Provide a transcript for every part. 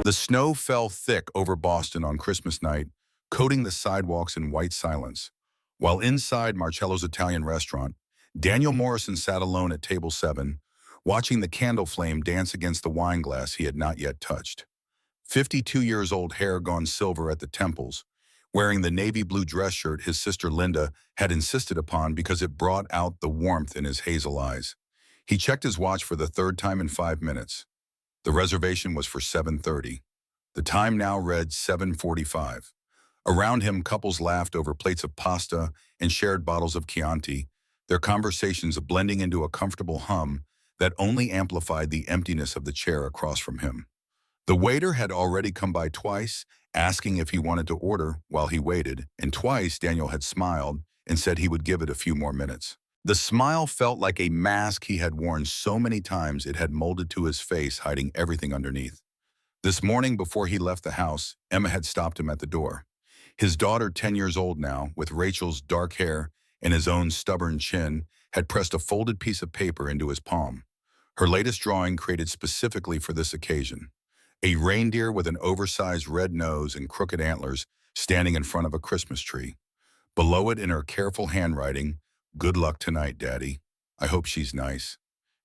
The snow fell thick over Boston on Christmas night, coating the sidewalks in white silence. While inside Marcello's Italian restaurant, Daniel Morrison sat alone at table 7, watching the candle flame dance against the wine glass he had not yet touched. 52 years old, hair gone silver at the temples, wearing the navy blue dress shirt his sister Linda had insisted upon because it brought out the warmth in his hazel eyes. He checked his watch for the third time in 5 minutes. The reservation was for 7:30. The time now read 7:45. Around him, couples laughed over plates of pasta and shared bottles of Chianti, their conversations blending into a comfortable hum that only amplified the emptiness of the chair across from him. The waiter had already come by twice, asking if he wanted to order while he waited, and twice Daniel had smiled and said he would give it a few more minutes. The smile felt like a mask he had worn so many times it had molded to his face, hiding everything underneath. This morning before he left the house, Emma had stopped him at the door. His daughter, 10 years old now, with Rachel's dark hair and his own stubborn chin, had pressed a folded piece of paper into his palm. Her latest drawing created specifically for this occasion. A reindeer with an oversized red nose and crooked antlers standing in front of a Christmas tree. Below it, in her careful handwriting, "Good luck tonight, Daddy. I hope she's nice."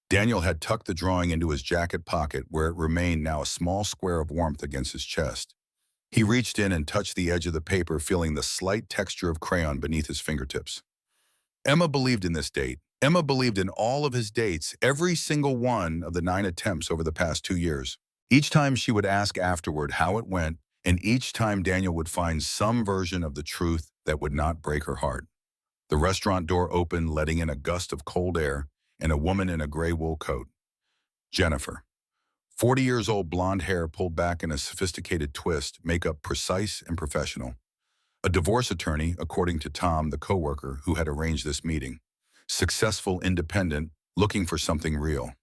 Daniel had tucked the drawing into his jacket pocket where it remained now a small square of warmth against his chest. He reached in and touched the edge of the paper, feeling the slight texture of crayon beneath his fingertips. Emma believed in this date. Emma believed in all of his dates, every single one of the 9 attempts over the past 2 years. Each time she would ask afterward how it went, and each time Daniel would find some version of the truth that would not break her heart. The restaurant door opened, letting in a gust of cold air and a woman in a gray wool coat. Jennifer. 40 years old, blonde hair pulled back in a sophisticated twist, makeup precise and professional. A divorce attorney, according to Tom, the coworker who had arranged this meeting. Successful, independent, looking for something real.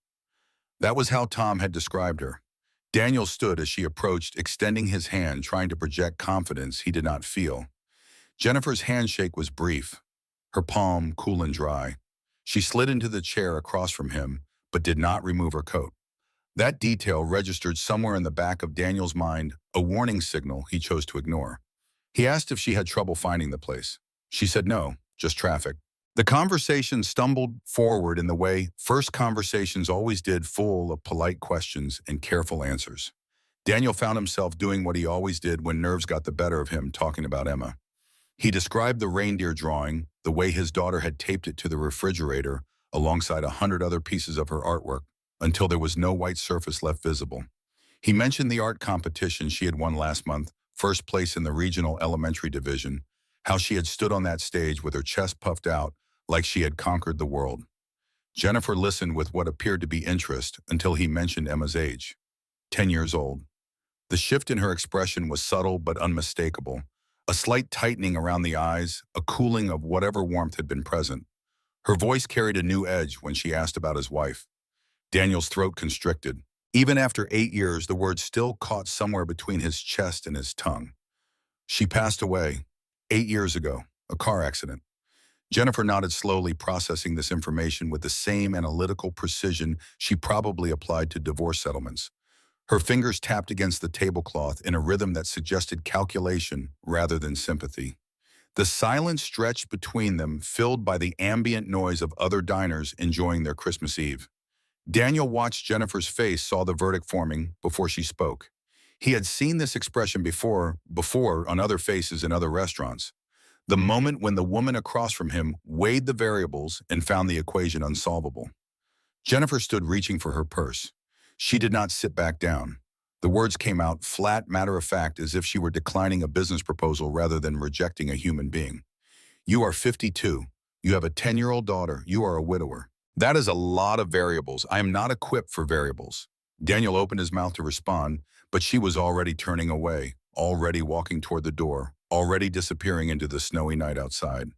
That was how Tom had described her. Daniel stood as she approached, extending his hand, trying to project confidence he did not feel. Jennifer's handshake was brief, her palm cool and dry. She slid into the chair across from him, but did not remove her coat. That detail registered somewhere in the back of Daniel's mind, a warning signal he chose to ignore. He asked if she had trouble finding the place. She said no, just traffic. The conversation stumbled forward in the way first conversations always did, full of polite questions and careful answers. Daniel found himself doing what he always did when nerves got the better of him, talking about Emma. He described the reindeer drawing, the way his daughter had taped it to the refrigerator alongside 100 other pieces of her artwork, until there was no white surface left visible. He mentioned the art competition she had won last month, first place in the regional elementary division, how she had stood on that stage with her chest puffed out like she had conquered the world. Jennifer listened with what appeared to be interest until he mentioned Emma's age. 10 years old. The shift in her expression was subtle but unmistakable. A slight tightening around the eyes, a cooling of whatever warmth had been present. Her voice carried a new edge when she asked about his wife. Daniel's throat constricted. Even after 8 years, the words still caught somewhere between his chest and his tongue. She passed away 8 years ago, a car accident. Jennifer nodded slowly, processing this information with the same analytical precision she probably applied to divorce settlements. Her fingers tapped against the tablecloth in a rhythm that suggested calculation rather than sympathy. The silence stretched between them, filled by the ambient noise of other diners enjoying their Christmas Eve. Daniel watched Jennifer's face, saw the verdict forming before she spoke. He had seen this expression before on other faces in other restaurants. The moment when the woman across from him weighed the variables and found the equation unsolvable. Jennifer stood reaching for her purse. She did not sit back down. The words came out flat, matter-of-fact, as if she were declining a business proposal rather than rejecting a human being. "You are 52. You have a 10-year-old daughter. You are a widower. That is a lot of variables. I am not equipped for variables." Daniel opened his mouth to respond, but she was already turning away, already walking toward the door, already disappearing into the snowy night outside.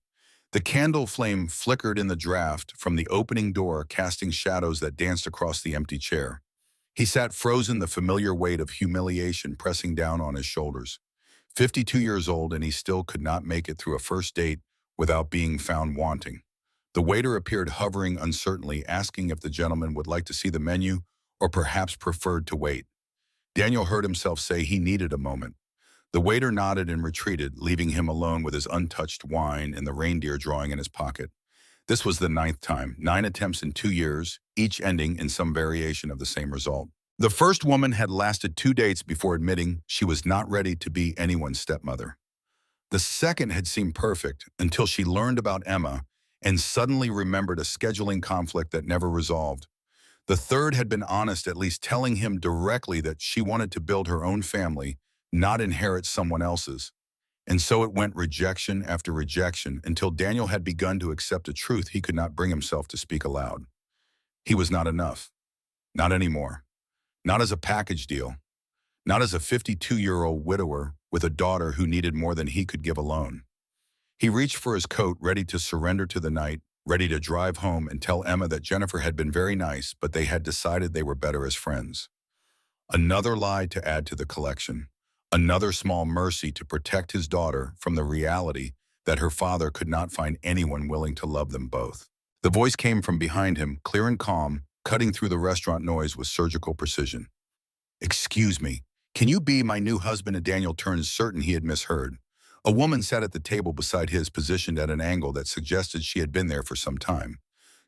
The candle flame flickered in the draft from the opening door, casting shadows that danced across the empty chair. He sat frozen, the familiar weight of humiliation pressing down on his shoulders. 52 years old, and he still could not make it through a first date without being found wanting. The waiter appeared, hovering uncertainly, asking if the gentleman would like to see the menu or perhaps preferred to wait. Daniel heard himself say he needed a moment. The waiter nodded and retreated, leaving him alone with his untouched wine and the reindeer drawing in his pocket. This was the ninth time, 9 attempts in 2 years, each ending in some variation of the same result. The first woman had lasted 2 dates before admitting she was not ready to be anyone's stepmother. The second had seemed perfect until she learned about Emma and suddenly remembered a scheduling conflict that never resolved. The third had been honest, at least telling him directly that she wanted to build her own family, not inherit someone else's. And so it went rejection after rejection until Daniel had begun to accept a truth he could not bring himself to speak aloud. He was not enough. Not anymore. Not as a package deal. Not as a 52-year-old widower with a daughter who needed more than he could give alone. He reached for his coat, ready to surrender to the night, ready to drive home and tell Emma that Jennifer had been very nice, but they had decided they were better as friends. Another lie to add to the collection. Another small mercy to protect his daughter from the reality that her father could not find anyone willing to love them both. The voice came from behind him, clear and calm, cutting through the restaurant noise with surgical precision. "Excuse me, can you be my new husband?" And Daniel turned, certain he had misheard. A woman sat at the table beside his, positioned at an angle that suggested she had been there for some time.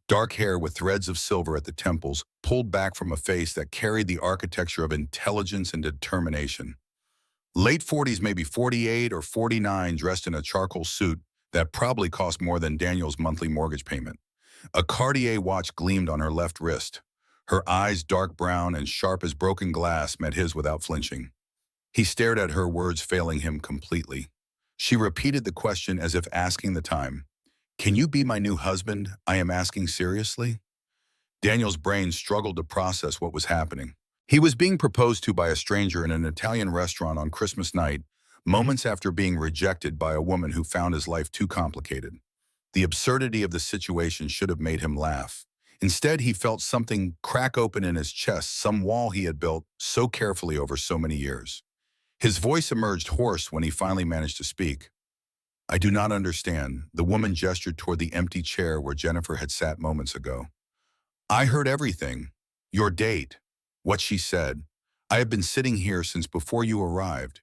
Dark hair with threads of silver at the temples, pulled back from a face that carried the architecture of intelligence and determination. Late 40s, maybe 48 or 49, dressed in a charcoal suit that probably cost more than Daniel's monthly mortgage payment. A Cartier watch gleamed on her left wrist. Her eyes, dark brown and sharp as broken glass, met his without flinching. He stared at her, words failing him completely. She repeated the question as if asking the time. "Can you be my new husband? I am asking seriously." Daniel's brain struggled to process what was happening. He was being proposed to by a stranger in an Italian restaurant on Christmas night, moments after being rejected by a woman who found his life too complicated. The absurdity of the situation should have made him laugh. Instead, he felt something crack open in his chest, some wall he had built so carefully over so many years. His voice emerged hoarse when he finally managed to speak. "I do not understand." The woman gestured toward the empty chair where Jennifer had sat moments ago. "I heard everything. Your date. What she said. I have been sitting here since before you arrived."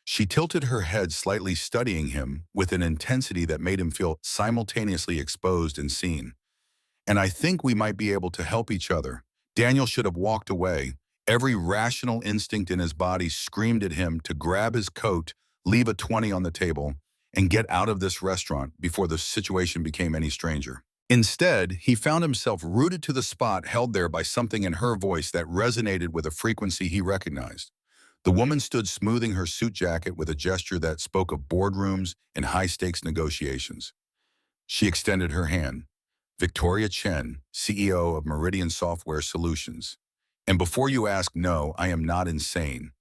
She tilted her head slightly, studying him with an intensity that made him feel simultaneously exposed and seen. "And I think we might be able to help each other." Daniel should have walked away. Every rational instinct in his body screamed at him to grab his coat, leave a 20 on the table, and get out of this restaurant before the situation became any stranger. Instead, he found himself rooted to the spot, held there by something in her voice that resonated with a frequency he recognized. The woman stood, smoothing her suit jacket with a gesture that spoke of boardrooms and high-stakes negotiations. She extended her hand. "Victoria Chen, CEO of Meridian Software Solutions. And before you ask, no, I am not insane.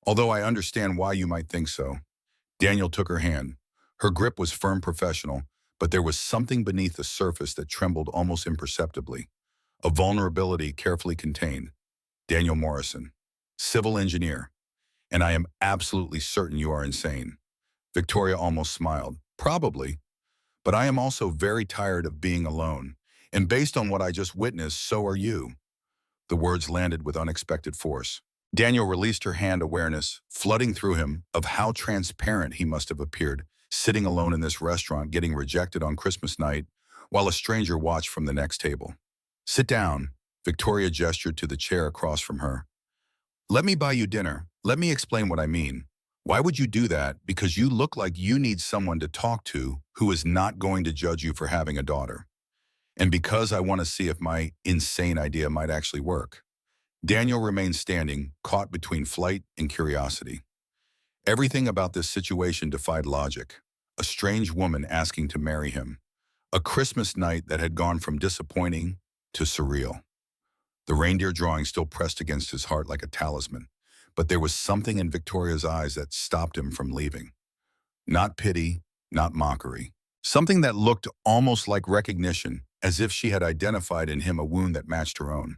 Although I understand why you might think so." Daniel took her hand. Her grip was firm, professional, but there was something beneath the surface that trembled almost imperceptibly. A vulnerability carefully contained. "Daniel Morrison, civil engineer. And I am absolutely certain you are insane." Victoria almost smiled. "Probably. But I am also very tired of being alone. And based on what I just witnessed, so are you." The words landed with unexpected force. Daniel released her hand, awareness flooding through him of how transparent he must have appeared, sitting alone in this restaurant, getting rejected on Christmas night, while a stranger watched from the next table. "Sit down." Victoria gestured to the chair across from her. "Let me buy you dinner. Let me explain what I mean. Why would you do that? Because you look like you need someone to talk to who is not going to judge you for having a daughter. And because I want to see if my insane idea might actually work." Daniel remained standing, caught between flight and curiosity. Everything about this situation defied logic. A strange woman asking to marry him. A Christmas night that had gone from disappointing to surreal. The reindeer drawing still pressed against his heart like a talisman, but there was something in Victoria's eyes that stopped him from leaving. Not pity, not mockery. Something that looked almost like recognition, as if she had identified in him a wound that matched her own.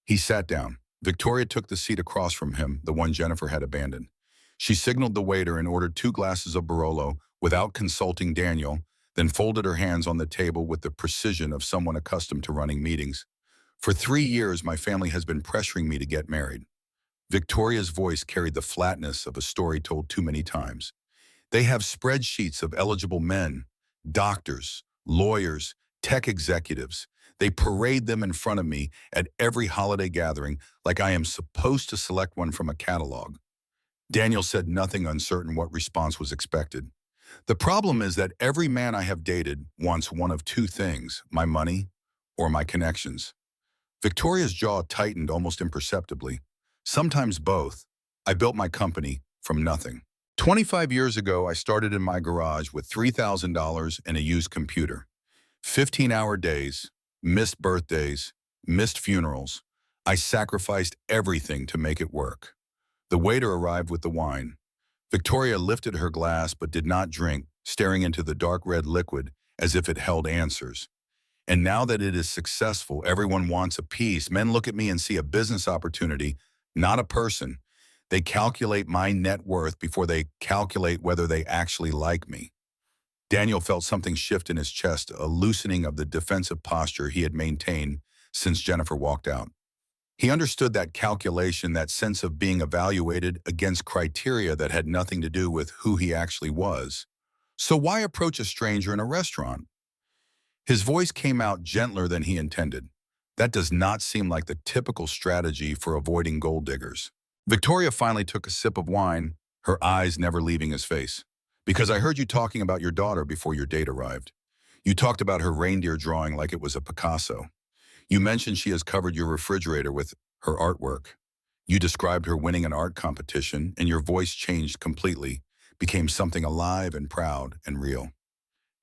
He sat down. Victoria took the seat across from him, the one Jennifer had abandoned. She signaled the waiter and ordered 2 glasses of Barolo without consulting Daniel, then folded her hands on the table with the precision of someone accustomed to running meetings. "For 3 years, my family has been pressuring me to get married." Victoria's voice carried the flatness of a story told too many times. They have spreadsheets of eligible men, doctors, lawyers, tech executives. They parade them in front of me at every holiday gathering like I am supposed to select one from a catalog. Daniel said nothing, uncertain what response was expected. The problem is that every man I have dated wants one of two things: my money or my connections. Victoria's jaw tightened almost imperceptibly. Sometimes both. I built my company from nothing. 25 years ago, I started in my garage with $3,000 and a used computer. 15-hour days, missed birthdays, missed funerals. I sacrificed everything to make it work. The waiter arrived with the wine. Victoria lifted her glass but did not drink, staring into the dark red liquid as if it held answers. And now that it is successful, everyone wants a piece. Men look at me and see a business opportunity, not a person. They calculate my net worth before they calculate whether they actually like me. Daniel felt something shift in his chest, a loosening of the defensive posture he had maintained since Jennifer walked out. He understood that calculation, that sense of being evaluated against criteria that had nothing to do with who he actually was. So why approach a stranger in a restaurant? His voice came out gentler than he intended. That does not seem like the typical strategy for avoiding gold diggers. Victoria finally took a sip of wine, her eyes never leaving his face. Because I heard you talking about your daughter before your date arrived. You talked about her reindeer drawing like it was a Picasso. You mentioned she has covered your refrigerator with her artwork. You described her winning an art competition, and your voice changed completely, became something alive and proud and real.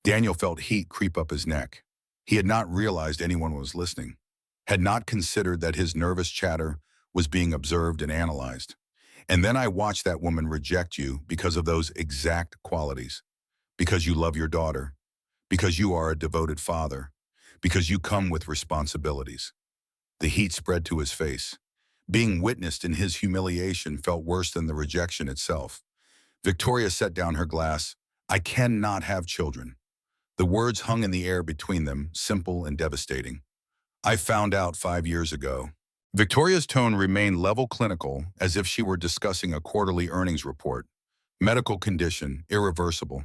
Daniel felt heat creep up his neck. He had not realized anyone was listening, had not considered that his nervous chatter was being observed and analyzed. And then I watched that woman reject you because of those exact qualities. Because you love your daughter. Because you are a devoted father. Because you come with responsibilities. The heat spread to his face. Being witnessed in his humiliation felt worse than the rejection itself. Victoria set down her glass. I cannot have children. The words hung in the air between them, simple and devastating. I found out 5 years ago. Victoria's tone remained level clinical, as if she were discussing a quarterly earnings report. Medical condition, irreversible.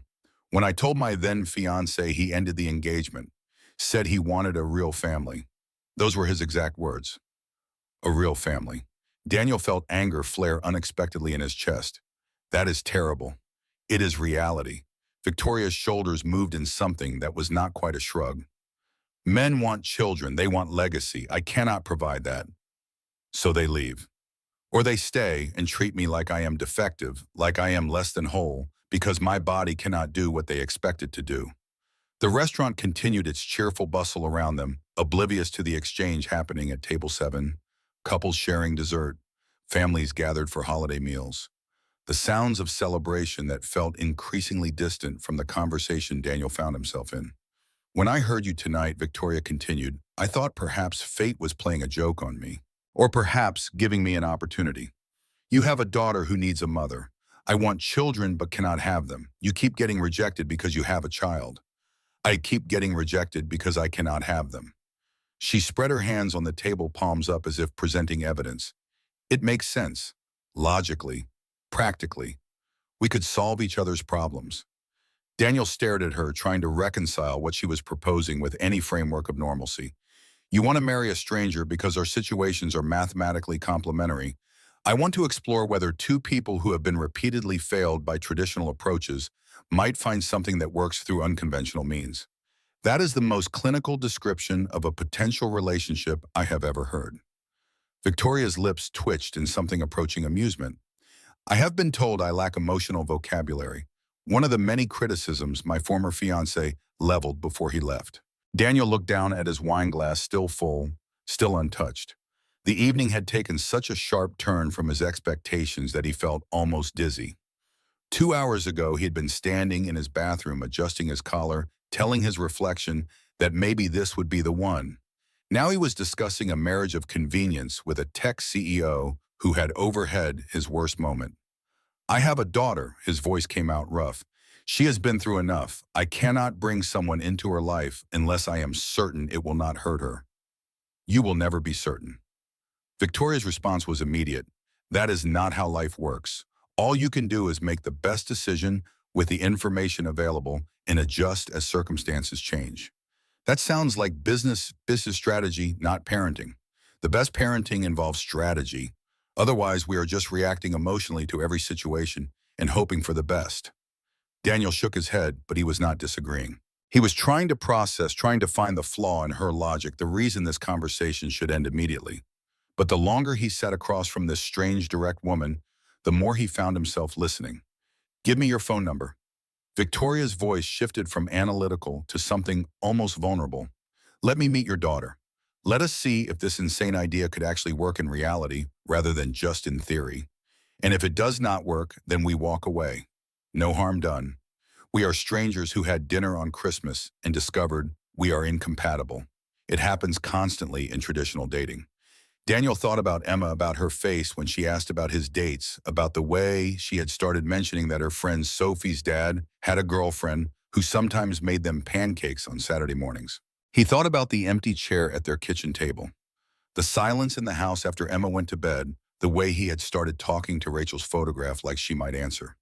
When I told my then fiancé, he ended the engagement, said he wanted a real family. Those were his exact words. A real family. Daniel felt anger flare unexpectedly in his chest. That is terrible. It is reality. Victoria's shoulders moved in something that was not quite a shrug. Men want children. They want legacy. I cannot provide that. So they leave. Or they stay and treat me like I am defective, like I am less than whole, because my body cannot do what they expect it to do. The restaurant continued its cheerful bustle around them, oblivious to the exchange happening at table 7, couples sharing dessert, families gathered for holiday meals. The sounds of celebration that felt increasingly distant from the conversation Daniel found himself in. When I heard you tonight, Victoria continued, I thought perhaps fate was playing a joke on me. Or perhaps giving me an opportunity. You have a daughter who needs a mother. I want children but cannot have them. You keep getting rejected because you have a child. I keep getting rejected because I cannot have them. She spread her hands on the table, palms up as if presenting evidence. It makes sense. Logically. Practically. We could solve each other's problems. Daniel stared at her, trying to reconcile what she was proposing with any framework of normalcy. You want to marry a stranger because our situations are mathematically complementary. I want to explore whether two people who have been repeatedly failed by traditional approaches might find something that works through unconventional means. That is the most clinical description of a potential relationship I have ever heard. Victoria's lips twitched in something approaching amusement. I have been told I lack emotional vocabulary, one of the many criticisms my former fiancé leveled before he left. Daniel looked down at his wine glass, still full, still untouched. The evening had taken such a sharp turn from his expectations that he felt almost dizzy. 2 hours ago, he had been standing in his bathroom, adjusting his collar, telling his reflection that maybe this would be the one. Now he was discussing a marriage of convenience with a tech CEO who had overheard his worst moment. I have a daughter, his voice came out rough. She has been through enough. I cannot bring someone into her life unless I am certain it will not hurt her. You will never be certain. Victoria's response was immediate. That is not how life works. All you can do is make the best decision with the information available and adjust as circumstances change. That sounds like business strategy, not parenting. The best parenting involves strategy. Otherwise, we are just reacting emotionally to every situation and hoping for the best. Daniel shook his head, but he was not disagreeing. He was trying to process, trying to find the flaw in her logic, the reason this conversation should end immediately. But the longer he sat across from this strange, direct woman, the more he found himself listening. Give me your phone number. Victoria's voice shifted from analytical to something almost vulnerable. Let me meet your daughter. Let us see if this insane idea could actually work in reality rather than just in theory. And if it does not work, then we walk away. No harm done. We are strangers who had dinner on Christmas and discovered we are incompatible. It happens constantly in traditional dating. Daniel thought about Emma, about her face when she asked about his dates, about the way she had started mentioning that her friend Sophie's dad had a girlfriend who sometimes made them pancakes on Saturday mornings. He thought about the empty chair at their kitchen table, the silence in the house after Emma went to bed, the way he had started talking to Rachel's photograph like she might answer.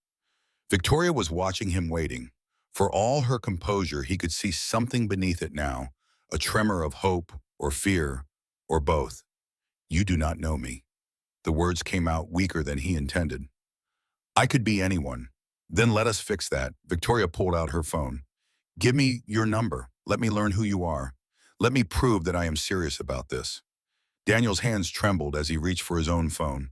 Victoria was watching him, waiting. For all her composure, he could see something beneath it now, a tremor of hope or fear or both. You do not know me. The words came out weaker than he intended. I could be anyone. Then let us fix that. Victoria pulled out her phone. Give me your number. Let me learn who you are. Let me prove that I am serious about this. Daniel's hands trembled as he reached for his own phone.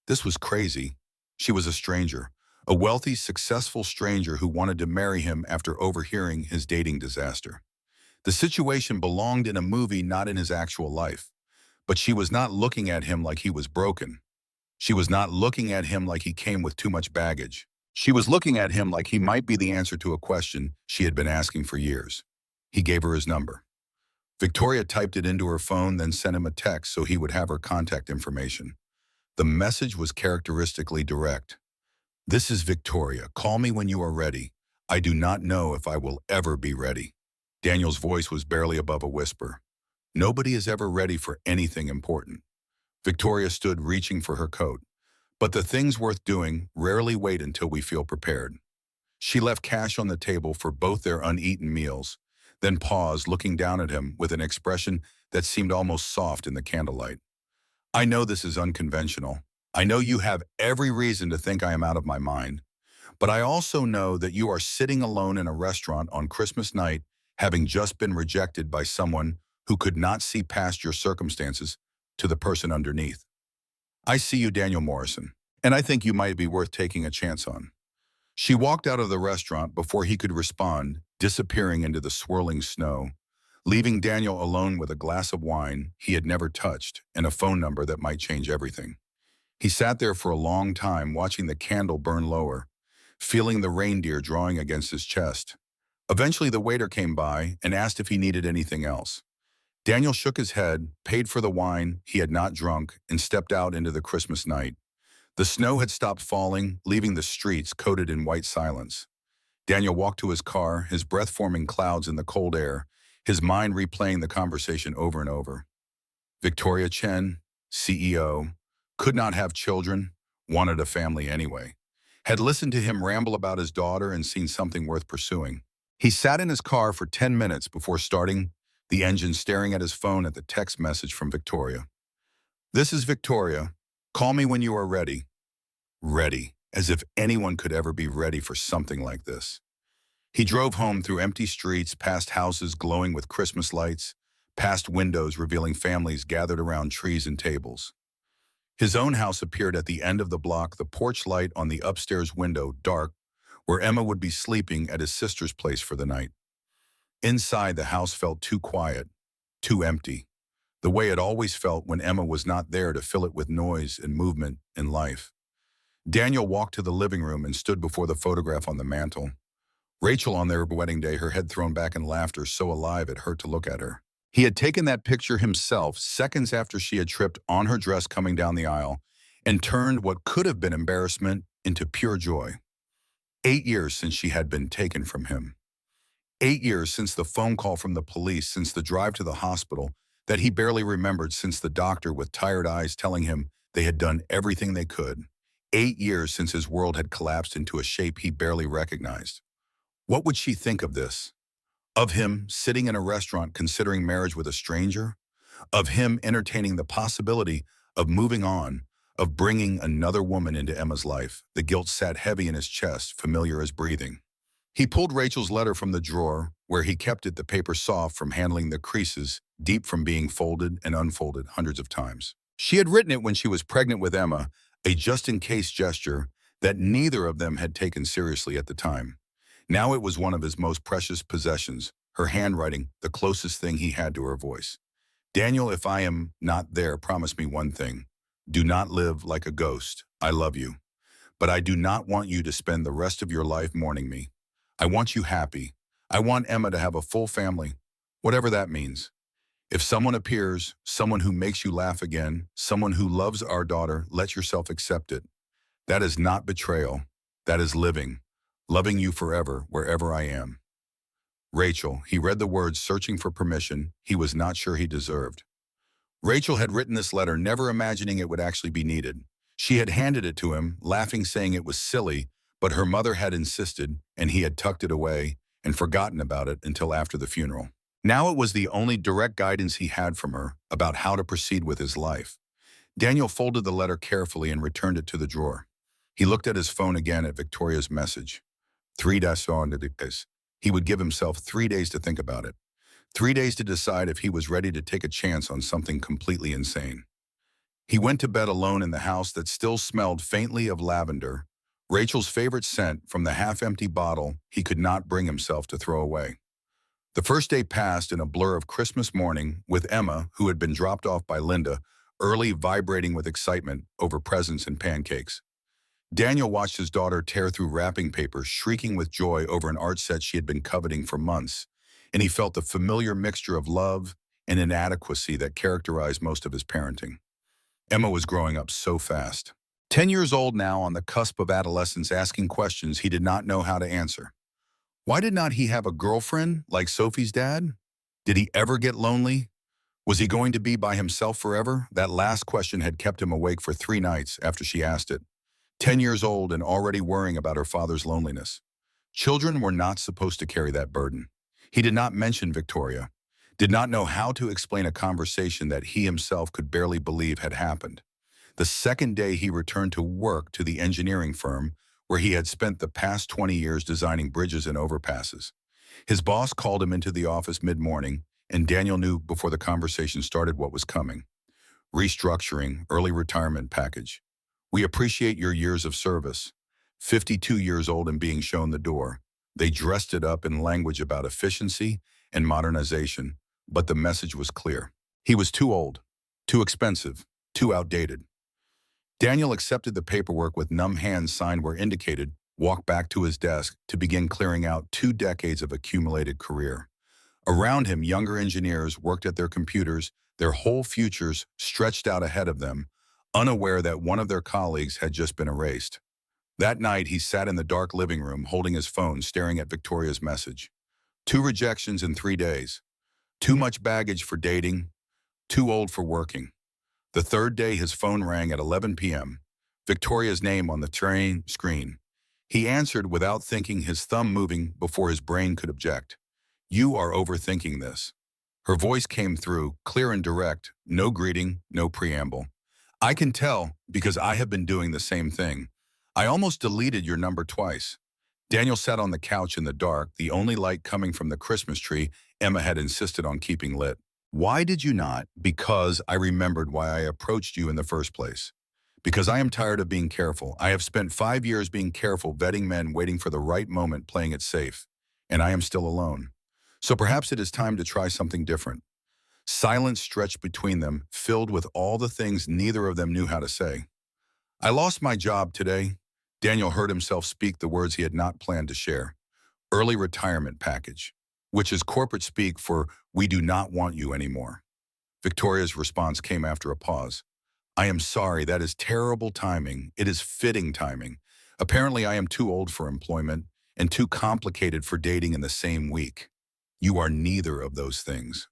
This was crazy. She was a stranger, a wealthy, successful stranger who wanted to marry him after overhearing his dating disaster. The situation belonged in a movie, not in his actual life. But she was not looking at him like he was broken. She was not looking at him like he came with too much baggage. She was looking at him like he might be the answer to a question she had been asking for years. He gave her his number. Victoria typed it into her phone, then sent him a text so he would have her contact information. The message was characteristically direct. This is Victoria. Call me when you are ready. I do not know if I will ever be ready. Daniel's voice was barely above a whisper. Nobody is ever ready for anything important. Victoria stood reaching for her coat. But the things worth doing rarely wait until we feel prepared. She left cash on the table for both their uneaten meals, then paused, looking down at him with an expression that seemed almost soft in the candlelight. I know this is unconventional. I know you have every reason to think I am out of my mind. But I also know that you are sitting alone in a restaurant on Christmas night, having just been rejected by someone who could not see past your circumstances to the person underneath. I see you, Daniel Morrison, and I think you might be worth taking a chance on. She walked out of the restaurant before he could respond, disappearing into the swirling snow, leaving Daniel alone with a glass of wine he had never touched and a phone number that might change everything. He sat there for a long time, watching the candle burn lower, feeling the reindeer drawing against his chest. Eventually, the waiter came by and asked if he needed anything else. Daniel shook his head, paid for the wine he had not drunk, and stepped out into the Christmas night. The snow had stopped falling, leaving the streets coated in white silence. Daniel walked to his car, his breath forming clouds in the cold air, his mind replaying the conversation over and over. Victoria Chen, CEO, could not have children, wanted a family anyway. Had listened to him ramble about his daughter and seen something worth pursuing. He sat in his car for 10 minutes before starting the engine, staring at his phone at the text message from Victoria. This is Victoria. Call me when you are ready. Ready, as if anyone could ever be ready for something like this. He drove home through empty streets, past houses glowing with Christmas lights, past windows revealing families gathered around trees and tables. His own house appeared at the end of the block, the porch light on the upstairs window dark, where Emma would be sleeping at his sister's place for the night. Inside, the house felt too quiet, too empty, the way it always felt when Emma was not there to fill it with noise and movement and life. Daniel walked to the living room and stood before the photograph on the mantel. Rachel on their wedding day, her head thrown back in laughter, so alive it hurt to look at her. He had taken that picture himself seconds after she had tripped on her dress coming down the aisle and turned what could have been embarrassment into pure joy. 8 years since she had been taken from him. 8 years since the phone call from the police, since the drive to the hospital that he barely remembered, since the doctor with tired eyes telling him They had done everything they could. 8 years since his world had collapsed into a shape he barely recognized. What would she think of this? Of him sitting in a restaurant considering marriage with a stranger? Of him entertaining the possibility of moving on, of bringing another woman into Emma's life? The guilt sat heavy in his chest, familiar as breathing. He pulled Rachel's letter from the drawer, where he kept it, the paper soft from handling the creases, deep from being folded and unfolded hundreds of times. She had written it when she was pregnant with Emma, a just-in-case gesture that neither of them had taken seriously at the time. Now it was one of his most precious possessions, her handwriting, the closest thing he had to her voice. Daniel, if I am not there, promise me one thing. Do not live like a ghost. I love you. But I do not want you to spend the rest of your life mourning me. I want you happy. I want Emma to have a full family, whatever that means. If someone appears, someone who makes you laugh again, someone who loves our daughter, let yourself accept it. That is not betrayal. That is living. Loving you forever, wherever I am. Rachel, he read the words, searching for permission he was not sure he deserved. Rachel had written this letter, never imagining it would actually be needed. She had handed it to him, laughing, saying it was silly, but her mother had insisted, and he had tucked it away and forgotten about it until after the funeral. Now it was the only direct guidance he had from her about how to proceed with his life. Daniel folded the letter carefully and returned it to the drawer. He looked at his phone again at Victoria's message. 3 days on. He would give himself 3 days to think about it. 3 days to decide if he was ready to take a chance on something completely insane. He went to bed alone in the house that still smelled faintly of lavender, Rachel's favorite scent, from the half-empty bottle he could not bring himself to throw away. The first day passed in a blur of Christmas morning, with Emma, who had been dropped off by Linda, early, vibrating with excitement over presents and pancakes. Daniel watched his daughter tear through wrapping paper, shrieking with joy over an art set she had been coveting for months, and he felt the familiar mixture of love and inadequacy that characterized most of his parenting. Emma was growing up so fast. 10 years old now, on the cusp of adolescence, asking questions he did not know how to answer. Why did not he have a girlfriend like Sophie's dad? Did he ever get lonely? Was he going to be by himself forever? That last question had kept him awake for 3 nights after she asked it. 10 years old and already worrying about her father's loneliness. Children were not supposed to carry that burden. He did not mention Victoria, did not know how to explain a conversation that he himself could barely believe had happened. The second day he returned to work to the engineering firm where he had spent the past 20 years designing bridges and overpasses. His boss called him into the office mid-morning, and Daniel knew before the conversation started what was coming. Restructuring, early retirement package. We appreciate your years of service. 52 years old and being shown the door. They dressed it up in language about efficiency and modernization, but the message was clear. He was too old, too expensive, too outdated. Daniel accepted the paperwork with numb hands, signed where indicated, walked back to his desk to begin clearing out 2 decades of accumulated career. Around him, younger engineers worked at their computers, their whole futures stretched out ahead of them, unaware that one of their colleagues had just been erased. That night, he sat in the dark living room, holding his phone, staring at Victoria's message. 2 rejections in 3 days. Too much baggage for dating. Too old for working. The third day, his phone rang at 11 p.m. Victoria's name on the train screen. He answered without thinking, his thumb moving before his brain could object. You are overthinking this. Her voice came through, clear and direct, no greeting, no preamble. I can tell because I have been doing the same thing. I almost deleted your number twice. Daniel sat on the couch in the dark, the only light coming from the Christmas tree Emma had insisted on keeping lit. Why did you not? Because I remembered why I approached you in the first place. Because I am tired of being careful. I have spent 5 years being careful, vetting men, waiting for the right moment, playing it safe. And I am still alone. So perhaps it is time to try something different. Silence stretched between them, filled with all the things neither of them knew how to say. I lost my job today. Daniel heard himself speak the words he had not planned to share. Early retirement package, which is corporate speak for we do not want you anymore. Victoria's response came after a pause. I am sorry, that is terrible timing. It is fitting timing. Apparently I am too old for employment and too complicated for dating in the same week. You are neither of those things.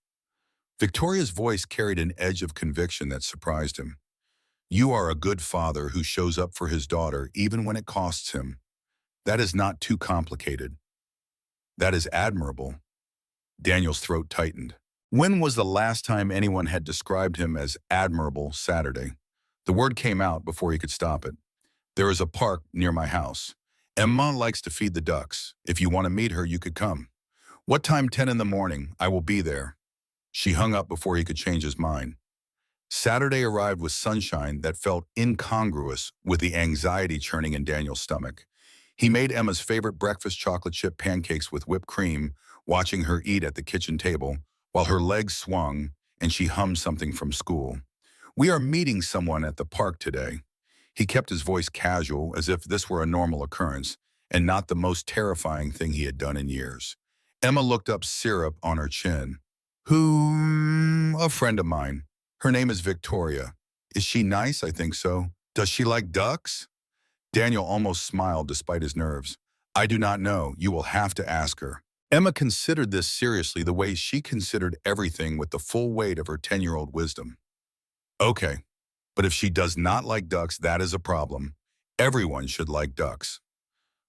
Victoria's voice carried an edge of conviction that surprised him. You are a good father who shows up for his daughter even when it costs him. That is not too complicated. That is admirable. Daniel's throat tightened. When was the last time anyone had described him as admirable Saturday? The word came out before he could stop it. There is a park near my house. Emma likes to feed the ducks. If you want to meet her, you could come. What time? 10 in the morning. I will be there. She hung up before he could change his mind. Saturday arrived with sunshine that felt incongruous with the anxiety churning in Daniel's stomach. He made Emma's favorite breakfast chocolate chip pancakes with whipped cream, watching her eat at the kitchen table, while her legs swung and she hummed something from school. We are meeting someone at the park today. He kept his voice casual, as if this were a normal occurrence, and not the most terrifying thing he had done in years. Emma looked up, syrup on her chin. Who? A friend of mine. Her name is Victoria. Is she nice? I think so. Does she like ducks? Daniel almost smiled despite his nerves. I do not know. You will have to ask her. Emma considered this seriously, the way she considered everything, with the full weight of her 10-year-old wisdom. Okay, but if she does not like ducks, that is a problem. Everyone should like ducks.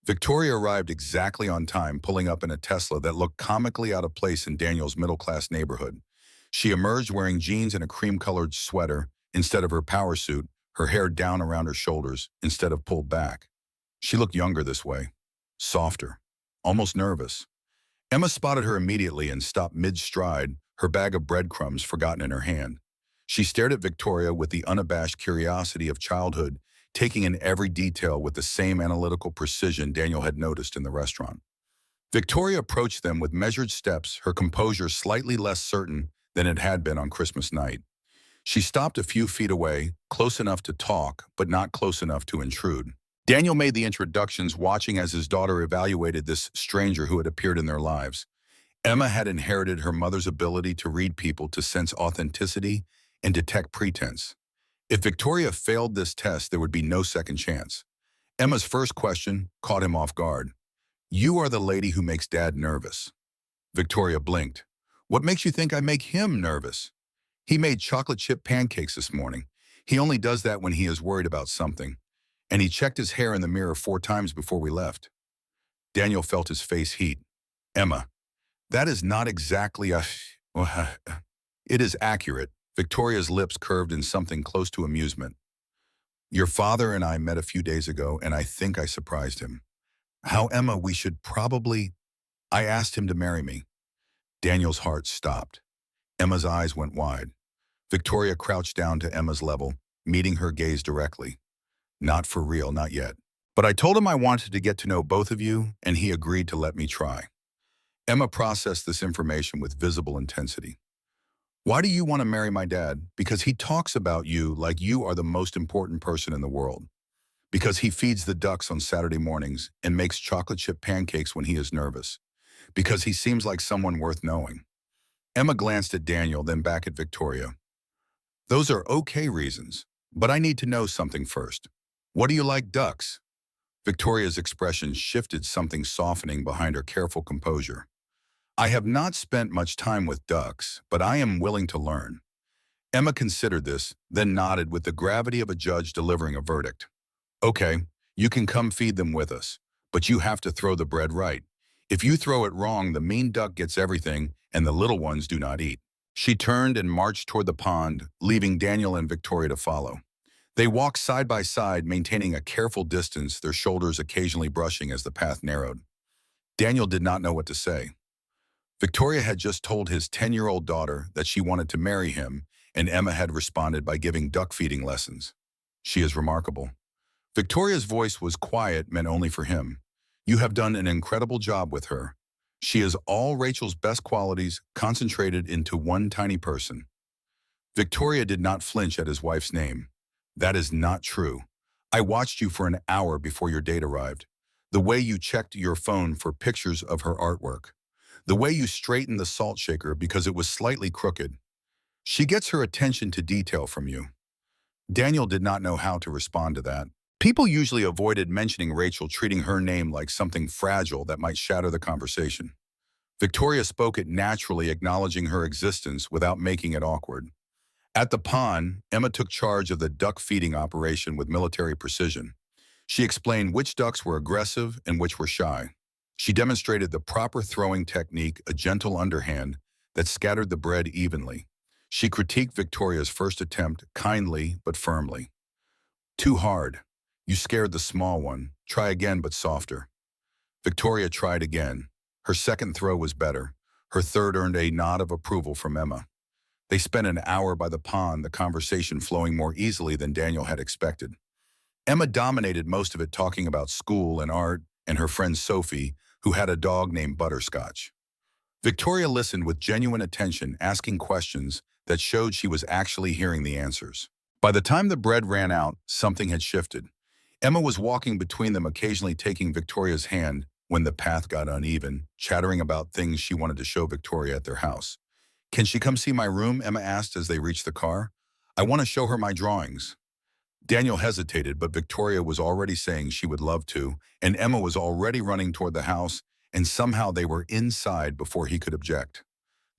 Victoria arrived exactly on time, pulling up in a Tesla that looked comically out of place in Daniel's middle-class neighborhood. She emerged wearing jeans and a cream-colored sweater instead of her power suit, her hair down around her shoulders instead of pulled back. She looked younger this way, softer, almost nervous. Emma spotted her immediately and stopped mid-stride, her bag of breadcrumbs forgotten in her hand. She stared at Victoria with the unabashed curiosity of childhood, taking in every detail with the same analytical precision Daniel had noticed in the restaurant. Victoria approached them with measured steps, her composure slightly less certain than it had been on Christmas night. She stopped a few feet away, close enough to talk, but not close enough to intrude. Daniel made the introductions, watching as his daughter evaluated this stranger who had appeared in their lives. Emma had inherited her mother's ability to read people, to sense authenticity and detect pretense. If Victoria failed this test, there would be no second chance. Emma's first question caught him off guard. You are the lady who makes Dad nervous. Victoria blinked. What makes you think I make him nervous? He made chocolate chip pancakes this morning. He only does that when he is worried about something. And he checked his hair in the mirror 4 times before we left. Daniel felt his face heat. Emma, that is not exactly a... It is accurate. Victoria's lips curved in something close to amusement. Your father and I met a few days ago, and I think I surprised him. How, Emma, we should probably... I asked him to marry me. Daniel's heart stopped. Emma's eyes went wide. Victoria crouched down to Emma's level, meeting her gaze directly. Not for real, not yet. But I told him I wanted to get to know both of you, and he agreed to let me try. Emma processed this information with visible intensity. Why do you want to marry my dad? Because he talks about you like you are the most important person in the world. Because he feeds the ducks on Saturday mornings and makes chocolate chip pancakes when he is nervous. Because he seems like someone worth knowing. Emma glanced at Daniel, then back at Victoria. Those are okay reasons, but I need to know something first. What do you like ducks? Victoria's expression shifted, something softening behind her careful composure. I have not spent much time with ducks, but I am willing to learn. Emma considered this, then nodded with the gravity of a judge delivering a verdict. Okay, you can come feed them with us, but you have to throw the bread right. If you throw it wrong, the mean duck gets everything and the little ones do not eat. She turned and marched toward the pond, leaving Daniel and Victoria to follow. They walked side by side, maintaining a careful distance, their shoulders occasionally brushing as the path narrowed. Daniel did not know what to say. Victoria had just told his 10-year-old daughter that she wanted to marry him, and Emma had responded by giving duck feeding lessons. She is remarkable. Victoria's voice was quiet, meant only for him. You have done an incredible job with her. She is all Rachel's best qualities concentrated into one tiny person. Victoria did not flinch at his wife's name. That is not true. I watched you for an hour before your date arrived. The way you checked your phone for pictures of her artwork. The way you straightened the salt shaker because it was slightly crooked. She gets her attention to detail from you. Daniel did not know how to respond to that. People usually avoided mentioning Rachel, treating her name like something fragile that might shatter the conversation. Victoria spoke it naturally, acknowledging her existence without making it awkward. At the pond, Emma took charge of the duck feeding operation with military precision. She explained which ducks were aggressive and which were shy. She demonstrated the proper throwing technique, a gentle underhand that scattered the bread evenly. She critiqued Victoria's first attempt kindly but firmly. Too hard. You scared the small one. Try again but softer. Victoria tried again. Her second throw was better. Her third earned a nod of approval from Emma. They spent an hour by the pond, the conversation flowing more easily than Daniel had expected. Emma dominated most of it, talking about school and art and her friend Sophie, who had a dog named Butterscotch. Victoria listened with genuine attention, asking questions that showed she was actually hearing the answers. By the time the bread ran out, something had shifted. Emma was walking between them, occasionally taking Victoria's hand when the path got uneven, chattering about things she wanted to show Victoria at their house. "Can she come see my room?" Emma asked as they reached the car. "I want to show her my drawings." Daniel hesitated, but Victoria was already saying she would love to, and Emma was already running toward the house, and somehow they were inside before he could object.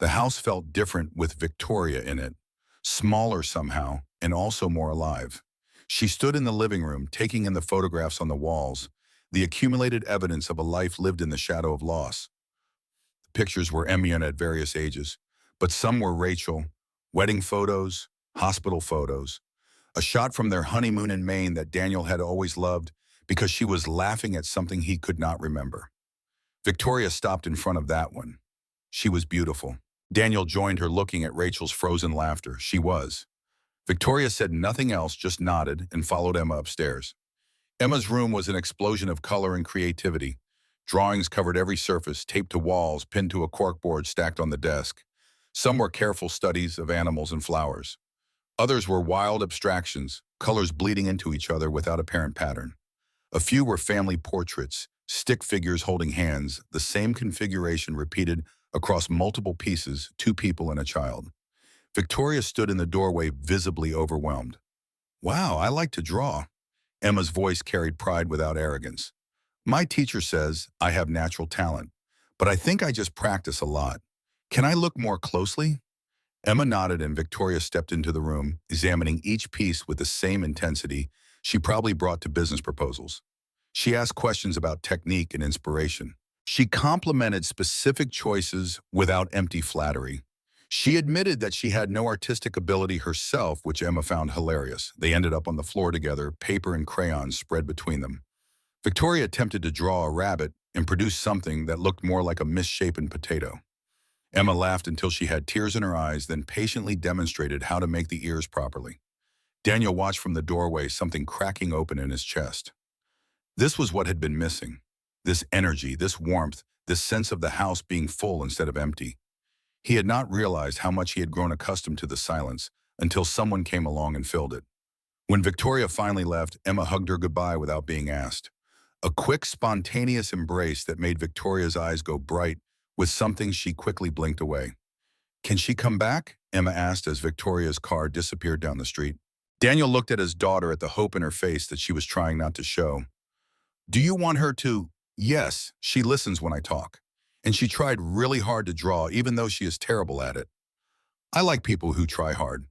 The house felt different with Victoria in it, smaller somehow, and also more alive. She stood in the living room, taking in the photographs on the walls, the accumulated evidence of a life lived in the shadow of loss. The pictures were Emian at various ages, but some were Rachel, wedding photos, hospital photos, a shot from their honeymoon in Maine that Daniel had always loved because she was laughing at something he could not remember. Victoria stopped in front of that one. She was beautiful. Daniel joined her, looking at Rachel's frozen laughter. She was. Victoria said nothing else, just nodded and followed Emma upstairs. Emma's room was an explosion of color and creativity. Drawings covered every surface, taped to walls, pinned to a corkboard stacked on the desk. Some were careful studies of animals and flowers. Others were wild abstractions, colors bleeding into each other without apparent pattern. A few were family portraits, stick figures holding hands, the same configuration repeated across multiple pieces, two people and a child. Victoria stood in the doorway, visibly overwhelmed. "Wow, I like to draw." Emma's voice carried pride without arrogance. "My teacher says I have natural talent, but I think I just practice a lot. Can I look more closely?" Emma nodded and Victoria stepped into the room, examining each piece with the same intensity she probably brought to business proposals. She asked questions about technique and inspiration. She complimented specific choices without empty flattery. She admitted that she had no artistic ability herself, which Emma found hilarious. They ended up on the floor together, paper and crayons spread between them. Victoria attempted to draw a rabbit and produce something that looked more like a misshapen potato. Emma laughed until she had tears in her eyes, then patiently demonstrated how to make the ears properly. Daniel watched from the doorway, something cracking open in his chest. This was what had been missing. This energy, this warmth, this sense of the house being full instead of empty. He had not realized how much he had grown accustomed to the silence until someone came along and filled it. When Victoria finally left, Emma hugged her goodbye without being asked. A quick, spontaneous embrace that made Victoria's eyes go bright with something she quickly blinked away. "Can she come back?" Emma asked as Victoria's car disappeared down the street. Daniel looked at his daughter, at the hope in her face that she was trying not to show. "Do you want her to?" "Yes, she listens when I talk. And she tried really hard to draw, even though she is terrible at it. I like people who try hard."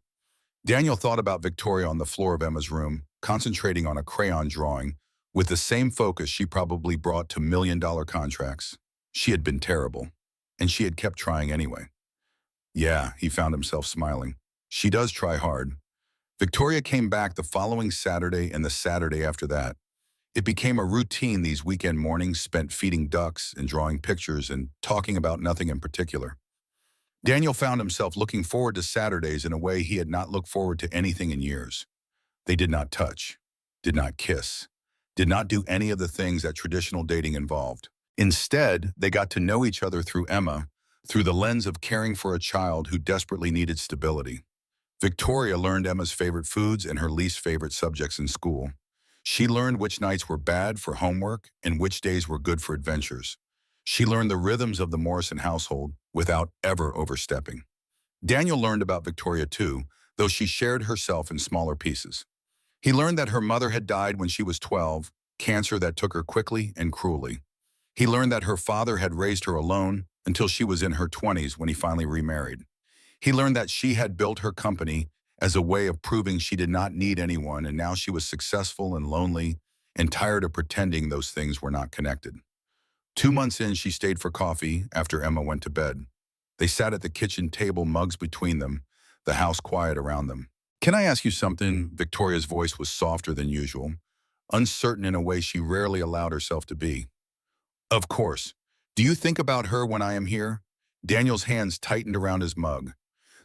Daniel thought about Victoria on the floor of Emma's room, concentrating on a crayon drawing, with the same focus she probably brought to million-dollar contracts. She had been terrible, and she had kept trying anyway. Yeah, he found himself smiling. She does try hard. Victoria came back the following Saturday and the Saturday after that. It became a routine, these weekend mornings spent feeding ducks and drawing pictures and talking about nothing in particular. Daniel found himself looking forward to Saturdays in a way he had not looked forward to anything in years. They did not touch, did not kiss, did not do any of the things that traditional dating involved. Instead, they got to know each other through Emma, through the lens of caring for a child who desperately needed stability. Victoria learned Emma's favorite foods and her least favorite subjects in school. She learned which nights were bad for homework and which days were good for adventures. She learned the rhythms of the Morrison household without ever overstepping. Daniel learned about Victoria too, though she shared herself in smaller pieces. He learned that her mother had died when she was 12, cancer that took her quickly and cruelly. He learned that her father had raised her alone until she was in her 20s when he finally remarried. He learned that she had built her company as a way of proving she did not need anyone and now she was successful and lonely and tired of pretending those things were not connected. 2 months in, she stayed for coffee after Emma went to bed. They sat at the kitchen table, mugs between them, the house quiet around them. "Can I ask you something?" Victoria's voice was softer than usual, uncertain in a way she rarely allowed herself to be. "Of course. Do you think about her when I am here?" Daniel's hands tightened around his mug.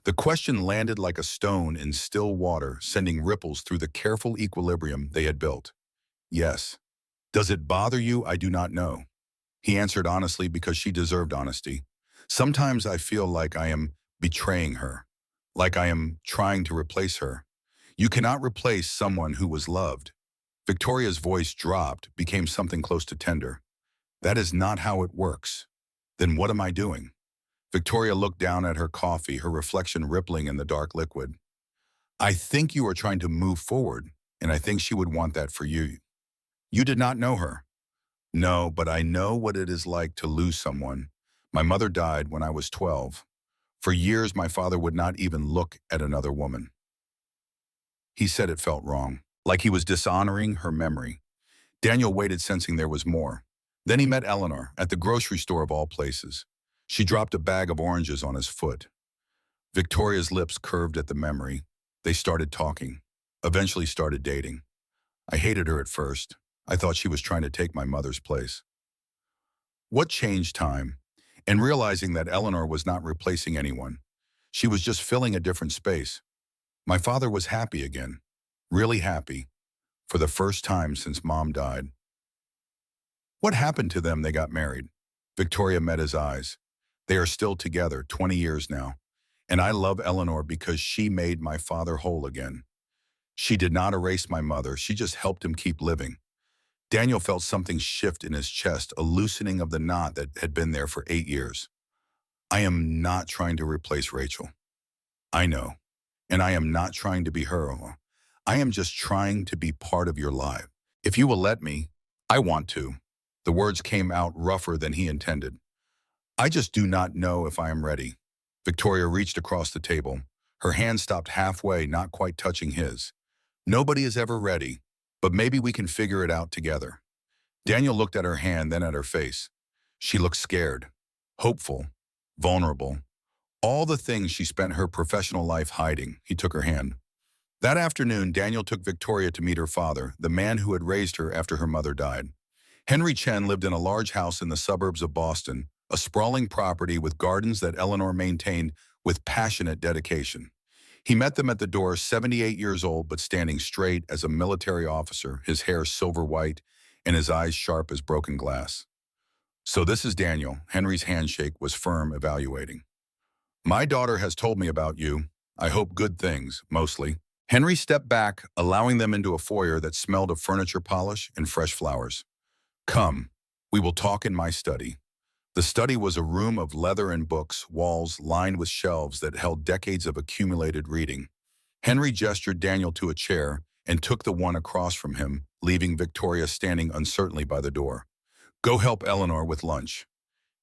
The question landed like a stone in still water, sending ripples through the careful equilibrium they had built. "Yes." "Does it bother you? I do not know." He answered honestly because she deserved honesty. "Sometimes I feel like I am betraying her, like I am trying to replace her." "You cannot replace someone who was loved." Victoria's voice dropped, became something close to tender. "That is not how it works." "Then what am I doing?" Victoria looked down at her coffee, her reflection rippling in the dark liquid. "I think you are trying to move forward, and I think she would want that for you." "You did not know her." "No, but I know what it is like to lose someone. My mother died when I was 12. For years, my father would not even look at another woman." He said it felt wrong, like he was dishonoring her memory. Daniel waited, sensing there was more. Then he met Eleanor, at the grocery store of all places. She dropped a bag of oranges on his foot. Victoria's lips curved at the memory. They started talking, eventually started dating. "I hated her at first. I thought she was trying to take my mother's place." What changed? Time, and realizing that Eleanor was not replacing anyone. She was just filling a different space. "My father was happy again, really happy, for the first time since Mom died." "What happened to them?" "They got married." Victoria met his eyes. "They are still together, 20 years now. And I love Eleanor because she made my father whole again. She did not erase my mother, she just helped him keep living." Daniel felt something shift in his chest, a loosening of the knot that had been there for 8 years. "I am not trying to replace Rachel. I know. And I am not trying to be her. I am just trying to be part of your life. If you will let me, I want to." The words came out rougher than he intended. "I just do not know if I am ready." Victoria reached across the table. Her hand stopped halfway, not quite touching his. "Nobody is ever ready, but maybe we can figure it out together." Daniel looked at her hand, then at her face. She looked scared, hopeful, vulnerable. All the things she spent her professional life hiding. He took her hand. That afternoon, Daniel took Victoria to meet her father, the man who had raised her after her mother died. Henry Chen lived in a large house in the suburbs of Boston, a sprawling property with gardens that Eleanor maintained with passionate dedication. He met them at the door, 78 years old but standing straight as a military officer, his hair silver white and his eyes sharp as broken glass. "So this is Daniel." Henry's handshake was firm, evaluating. "My daughter has told me about you. I hope good things, mostly." Henry stepped back, allowing them into a foyer that smelled of furniture polish and fresh flowers. "Come, we will talk in my study." The study was a room of leather and books, walls lined with shelves that held decades of accumulated reading. Henry gestured Daniel to a chair and took the one across from him, leaving Victoria standing uncertainly by the door. "Go help Eleanor with lunch."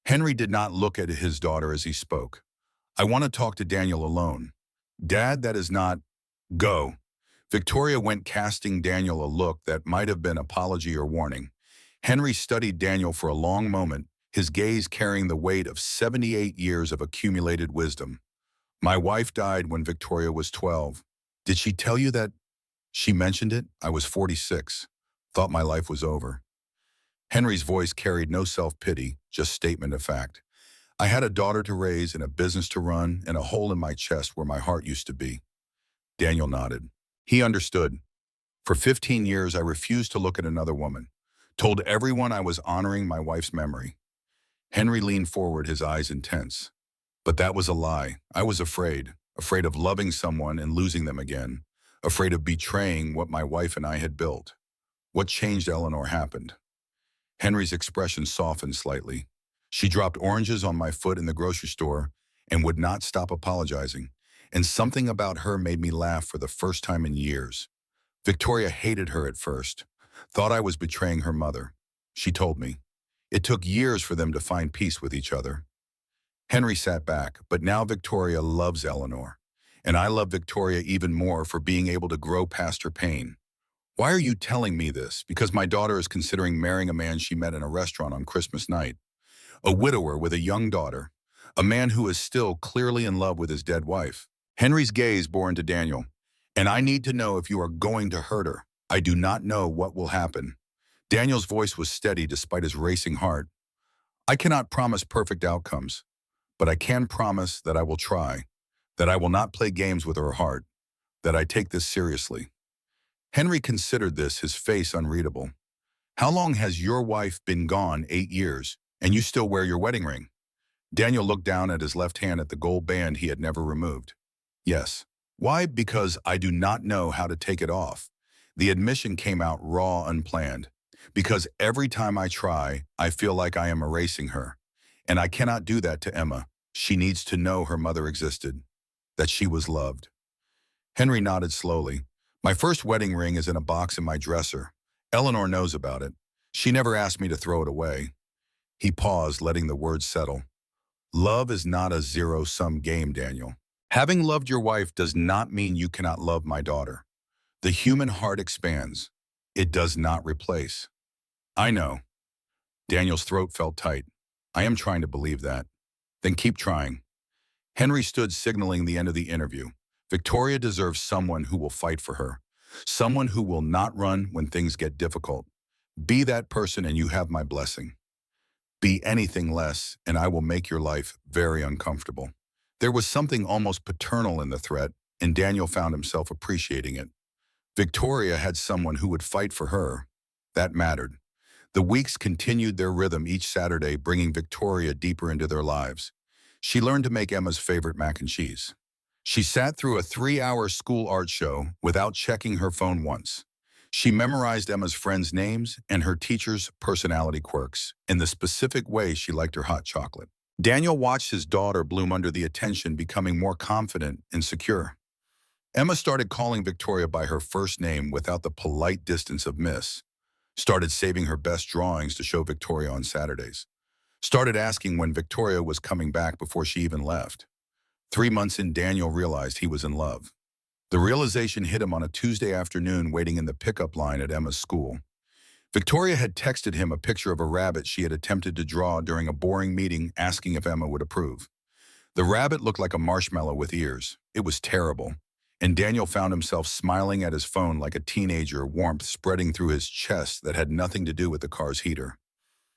Henry did not look at his daughter as he spoke. "I want to talk to Daniel alone." "Dad, that is not—" "Go." Victoria went, casting Daniel a look that might have been apology or warning. Henry studied Daniel for a long moment, his gaze carrying the weight of 78 years of accumulated wisdom. "My wife died when Victoria was 12. Did she tell you that?" "She mentioned it. I was 46. Thought my life was over." Henry's voice carried no self-pity, just statement of fact. "I had a daughter to raise and a business to run and a hole in my chest where my heart used to be." Daniel nodded. He understood. "For 15 years, I refused to look at another woman. Told everyone I was honoring my wife's memory." Henry leaned forward, his eyes intense. "But that was a lie. I was afraid of loving someone and losing them again, afraid of betraying what my wife and I had built." "What changed, Eleanor?" happened. Henry's expression softened slightly. "She dropped oranges on my foot in the grocery store and would not stop apologizing. And something about her made me laugh for the first time in years. Victoria hated her at first, thought I was betraying her mother. She told me. It took years for them to find peace with each other." Henry sat back, "But now Victoria loves Eleanor. And I love Victoria even more for being able to grow past her pain. Why are you telling me this? Because my daughter is considering marrying a man she met in a restaurant on Christmas night. A widower with a young daughter. A man who is still clearly in love with his dead wife. Henry's gaze bore into Daniel. And I need to know if you are going to hurt her. I do not know what will happen. Daniel's voice was steady despite his racing heart. I cannot promise perfect outcomes, but I can promise that I will try, that I will not play games with her heart, that I take this seriously. Henry considered this, his face unreadable. How long has your wife been gone? 8 years, and you still wear your wedding ring? Daniel looked down at his left hand at the gold band he had never removed. Yes. Why? Because I do not know how to take it off. The admission came out raw, unplanned. Because every time I try, I feel like I am erasing her. And I cannot do that to Emma. She needs to know her mother existed, that she was loved. Henry nodded slowly. My first wedding ring is in a box in my dresser. Eleanor knows about it. She never asked me to throw it away. He paused, letting the words settle. Love is not a zero-sum game, Daniel. Having loved your wife does not mean you cannot love my daughter. The human heart expands. It does not replace. I know. Daniel's throat felt tight. I am trying to believe that. Then keep trying. Henry stood, signaling the end of the interview. Victoria deserves someone who will fight for her. Someone who will not run when things get difficult. Be that person and you have my blessing. Be anything less and I will make your life very uncomfortable. There was something almost paternal in the threat, and Daniel found himself appreciating it. Victoria had someone who would fight for her. That mattered. The weeks continued their rhythm, each Saturday bringing Victoria deeper into their lives. She learned to make Emma's favorite mac and cheese. She sat through a 3-hour school art show without checking her phone once. She memorized Emma's friends' names and her teachers' personality quirks in the specific way she liked her hot chocolate. Daniel watched his daughter bloom under the attention, becoming more confident and secure. Emma started calling Victoria by her first name without the polite distance of Miss. Started saving her best drawings to show Victoria on Saturdays. Started asking when Victoria was coming back before she even left. 3 months in, Daniel realized he was in love. The realization hit him on a Tuesday afternoon waiting in the pickup line at Emma's school. Victoria had texted him a picture of a rabbit she had attempted to draw during a boring meeting, asking if Emma would approve. The rabbit looked like a marshmallow with ears. It was terrible. And Daniel found himself smiling at his phone like a teenager, warmth spreading through his chest that had nothing to do with the car's heater.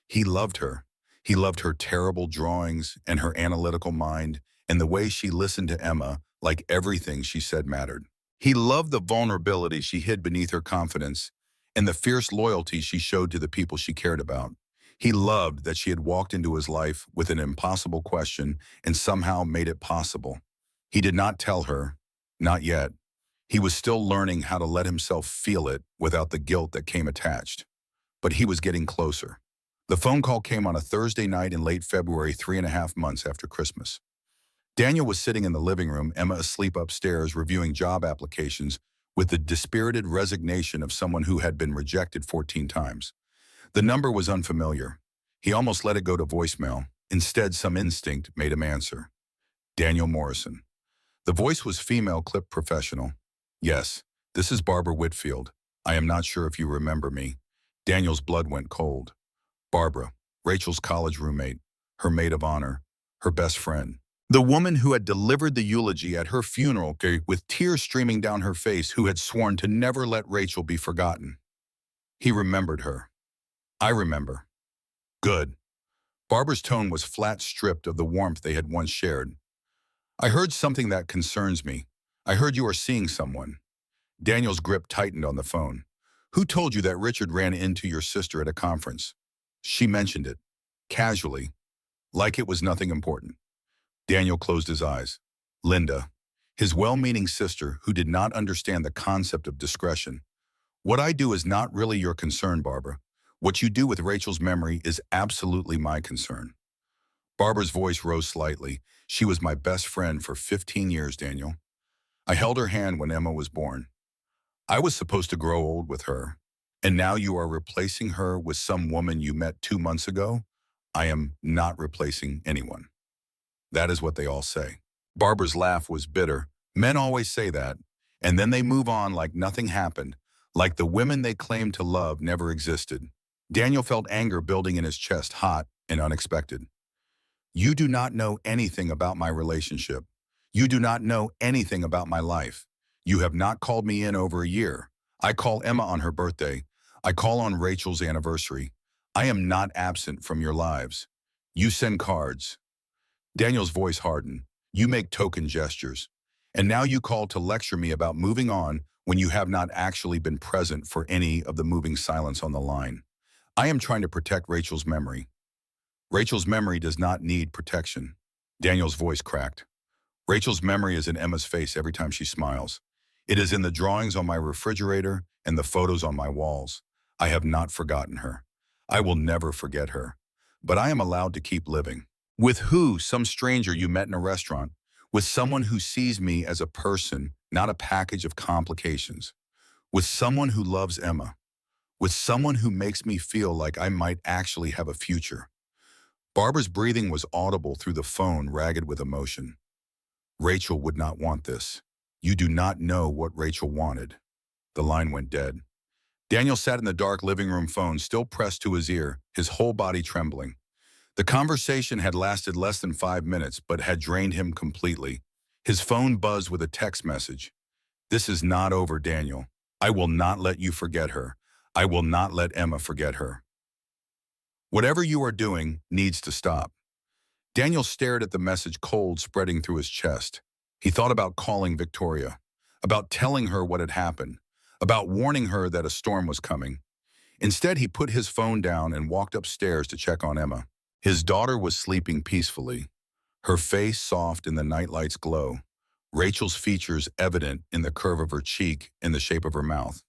He loved her. He loved her terrible drawings and her analytical mind and the way she listened to Emma like everything she said mattered. He loved the vulnerability she hid beneath her confidence and the fierce loyalty she showed to the people she cared about. He loved that she had walked into his life with an impossible question and somehow made it possible. He did not tell her, not yet. He was still learning how to let himself feel it without the guilt that came attached. But he was getting closer. The phone call came on a Thursday night in late February, 3.5 months after Christmas. Daniel was sitting in the living room, Emma asleep upstairs, reviewing job applications with the dispirited resignation of someone who had been rejected 14 times. The number was unfamiliar. He almost let it go to voicemail. Instead, some instinct made him answer. Daniel Morrison. The voice was female, clipped professional. Yes, this is Barbara Whitfield. I am not sure if you remember me. Daniel's blood went cold. Barbara, Rachel's college roommate, her maid of honor, her best friend. The woman who had delivered the eulogy at her funeral with tears streaming down her face, who had sworn to never let Rachel be forgotten. He remembered her. I remember. Good. Barbara's tone was flat, stripped of the warmth they had once shared. I heard something that concerns me. I heard you are seeing someone. Daniel's grip tightened on the phone. Who told you that Richard ran into your sister at a conference? She mentioned it. Casually. Like it was nothing important. Daniel closed his eyes. Linda. His well-meaning sister who did not understand the concept of discretion. What I do is not really your concern, Barbara. What you do with Rachel's memory is absolutely my concern. Barbara's voice rose slightly. She was my best friend for 15 years, Daniel. I held her hand when Emma was born. I was supposed to grow old with her. And now you are replacing her with some woman you met 2 months ago? I am not replacing anyone. That is what they all say. Barbara's laugh was bitter, Men always say that, and then they move on like nothing happened, like the women they claim to love never existed. Daniel felt anger building in his chest, hot and unexpected. You do not know anything about my relationship. You do not know anything about my life. You have not called me in over a year. I call Emma on her birthday. I call on Rachel's anniversary. I am not absent from your lives. You send cards. Daniel's voice hardened. You make token gestures. And now you call to lecture me about moving on when you have not actually been present for any of the moving silence on the line. I am trying to protect Rachel's memory. Rachel's memory does not need protection. Daniel's voice cracked. Rachel's memory is in Emma's face every time she smiles. It is in the drawings on my refrigerator and the photos on my walls. I have not forgotten her. I will never forget her. But I am allowed to keep living. With who? Some stranger you met in a restaurant. With someone who sees me as a person, not a package of complications. With someone who loves Emma. With someone who makes me feel like I might actually have a future. Barbara's breathing was audible through the phone, ragged with emotion. Rachel would not want this. You do not know what Rachel wanted. The line went dead. Daniel sat in the dark living room phone, still pressed to his ear, his whole body trembling. The conversation had lasted less than 5 minutes, but had drained him completely. His phone buzzed with a text message. This is not over, Daniel. I will not let you forget her. I will not let Emma forget her. Whatever you are doing needs to stop. Daniel stared at the message, cold spreading through his chest. He thought about calling Victoria, about telling her what had happened, about warning her that a storm was coming. Instead, he put his phone down and walked upstairs to check on Emma. His daughter was sleeping peacefully, her face soft in the nightlight's glow, Rachel's features evident in the curve of her cheek and the shape of her mouth.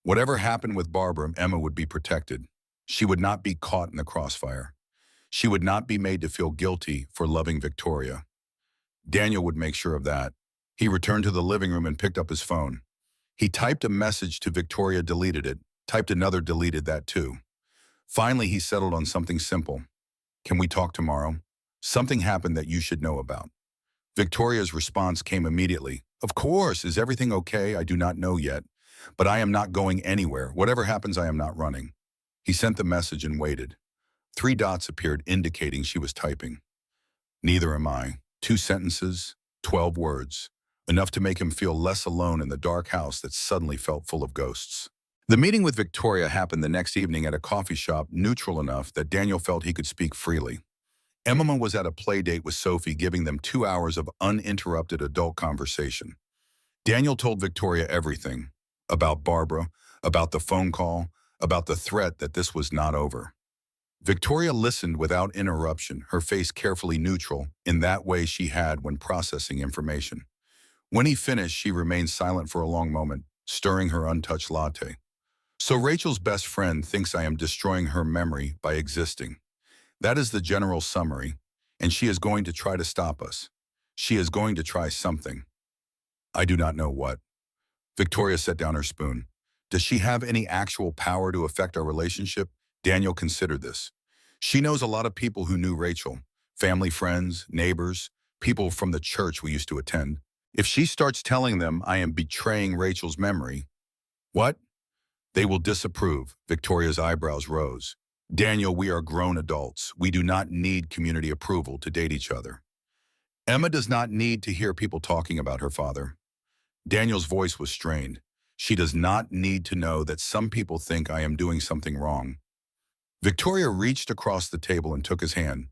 Whatever happened with Barbara, Emma would be protected. She would not be caught in the crossfire. She would not be made to feel guilty for loving Victoria. Daniel would make sure of that. He returned to the living room and picked up his phone. He typed a message to Victoria, deleted it, typed another, deleted that too. Finally, he settled on something simple. Can we talk tomorrow? Something happened that you should know about. Victoria's response came immediately. Of course, is everything okay? I do not know yet, but I am not going anywhere. Whatever happens, I am not running. He sent the message and waited. 3 dots appeared indicating she was typing. Neither am I. 2 sentences, 12 words, enough to make him feel less alone in the dark house that suddenly felt full of ghosts. The meeting with Victoria happened the next evening at a coffee shop, neutral enough that Daniel felt he could speak freely. Emma was at a play date with Sophie, giving them 2 hours of uninterrupted adult conversation. Daniel told Victoria everything, about Barbara, about the phone call, about the threat that this was not over. Victoria listened without interruption, her face carefully neutral, in that way she had when processing information. When he finished, she remained silent for a long moment, stirring her untouched latte. So Rachel's best friend thinks I am destroying her memory by existing. That is the general summary, and she is going to try to stop us. She is going to try something. I do not know what. Victoria set down her spoon. Does she have any actual power to affect our relationship? Daniel considered this. She knows a lot of people who knew Rachel, family, friends, neighbors, people from the church we used to attend. If she starts telling them I am betraying Rachel's memory, what? They will disapprove. Victoria's eyebrows rose. Daniel, we are grown adults. We do not need community approval to date each other. Emma does not need to hear people talking about her father. Daniel's voice was strained. She does not need to know that some people think I am doing something wrong. Victoria reached across the table and took his hand.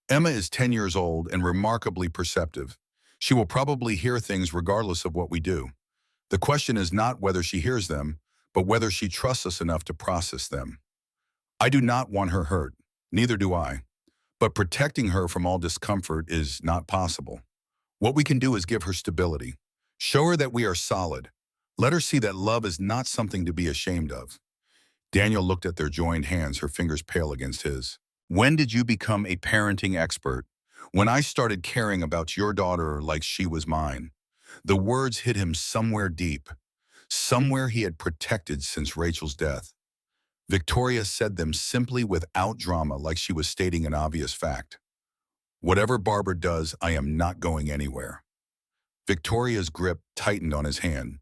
Emma is 10 years old and remarkably perceptive. She will probably hear things regardless of what we do. The question is not whether she hears them, but whether she trusts us enough to process them. I do not want her hurt, neither do I. But protecting her from all discomfort is not possible. What we can do is give her stability. Show her that we are solid. Let her see that love is not something to be ashamed of. Daniel looked at their joined hands, her fingers pale against his. When did you become a parenting expert? When I started caring about your daughter like she was mine. The words hit him somewhere deep, somewhere he had protected since Rachel's death. Victoria said them simply without drama, like she was stating an obvious fact. Whatever Barbara does, I am not going anywhere. Victoria's grip tightened on his hand.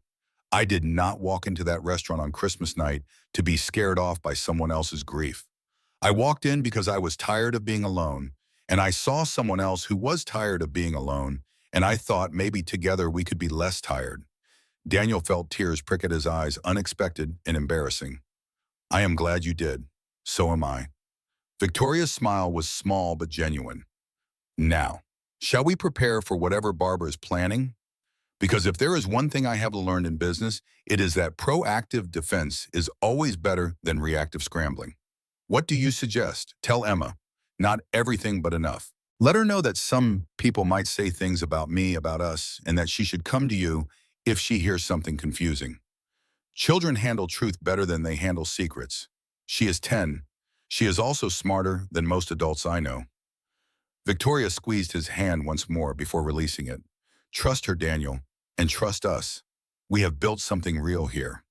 I did not walk into that restaurant on Christmas night to be scared off by someone else's grief. I walked in because I was tired of being alone, and I saw someone else who was tired of being alone, and I thought maybe together we could be less tired. Daniel felt tears prick at his eyes, unexpected and embarrassing. I am glad you did. So am I. Victoria's smile was small but genuine. Now, shall we prepare for whatever Barbara is planning? Because if there is one thing I have learned in business, it is that proactive defense is always better than reactive scrambling. What do you suggest? Tell Emma. Not everything, but enough. Let her know that some people might say things about me, about us, and that she should come to you if she hears something confusing. Children handle truth better than they handle secrets. She is 10. She is also smarter than most adults I know. Victoria squeezed his hand once more before releasing it. Trust her, Daniel, and trust us. We have built something real here.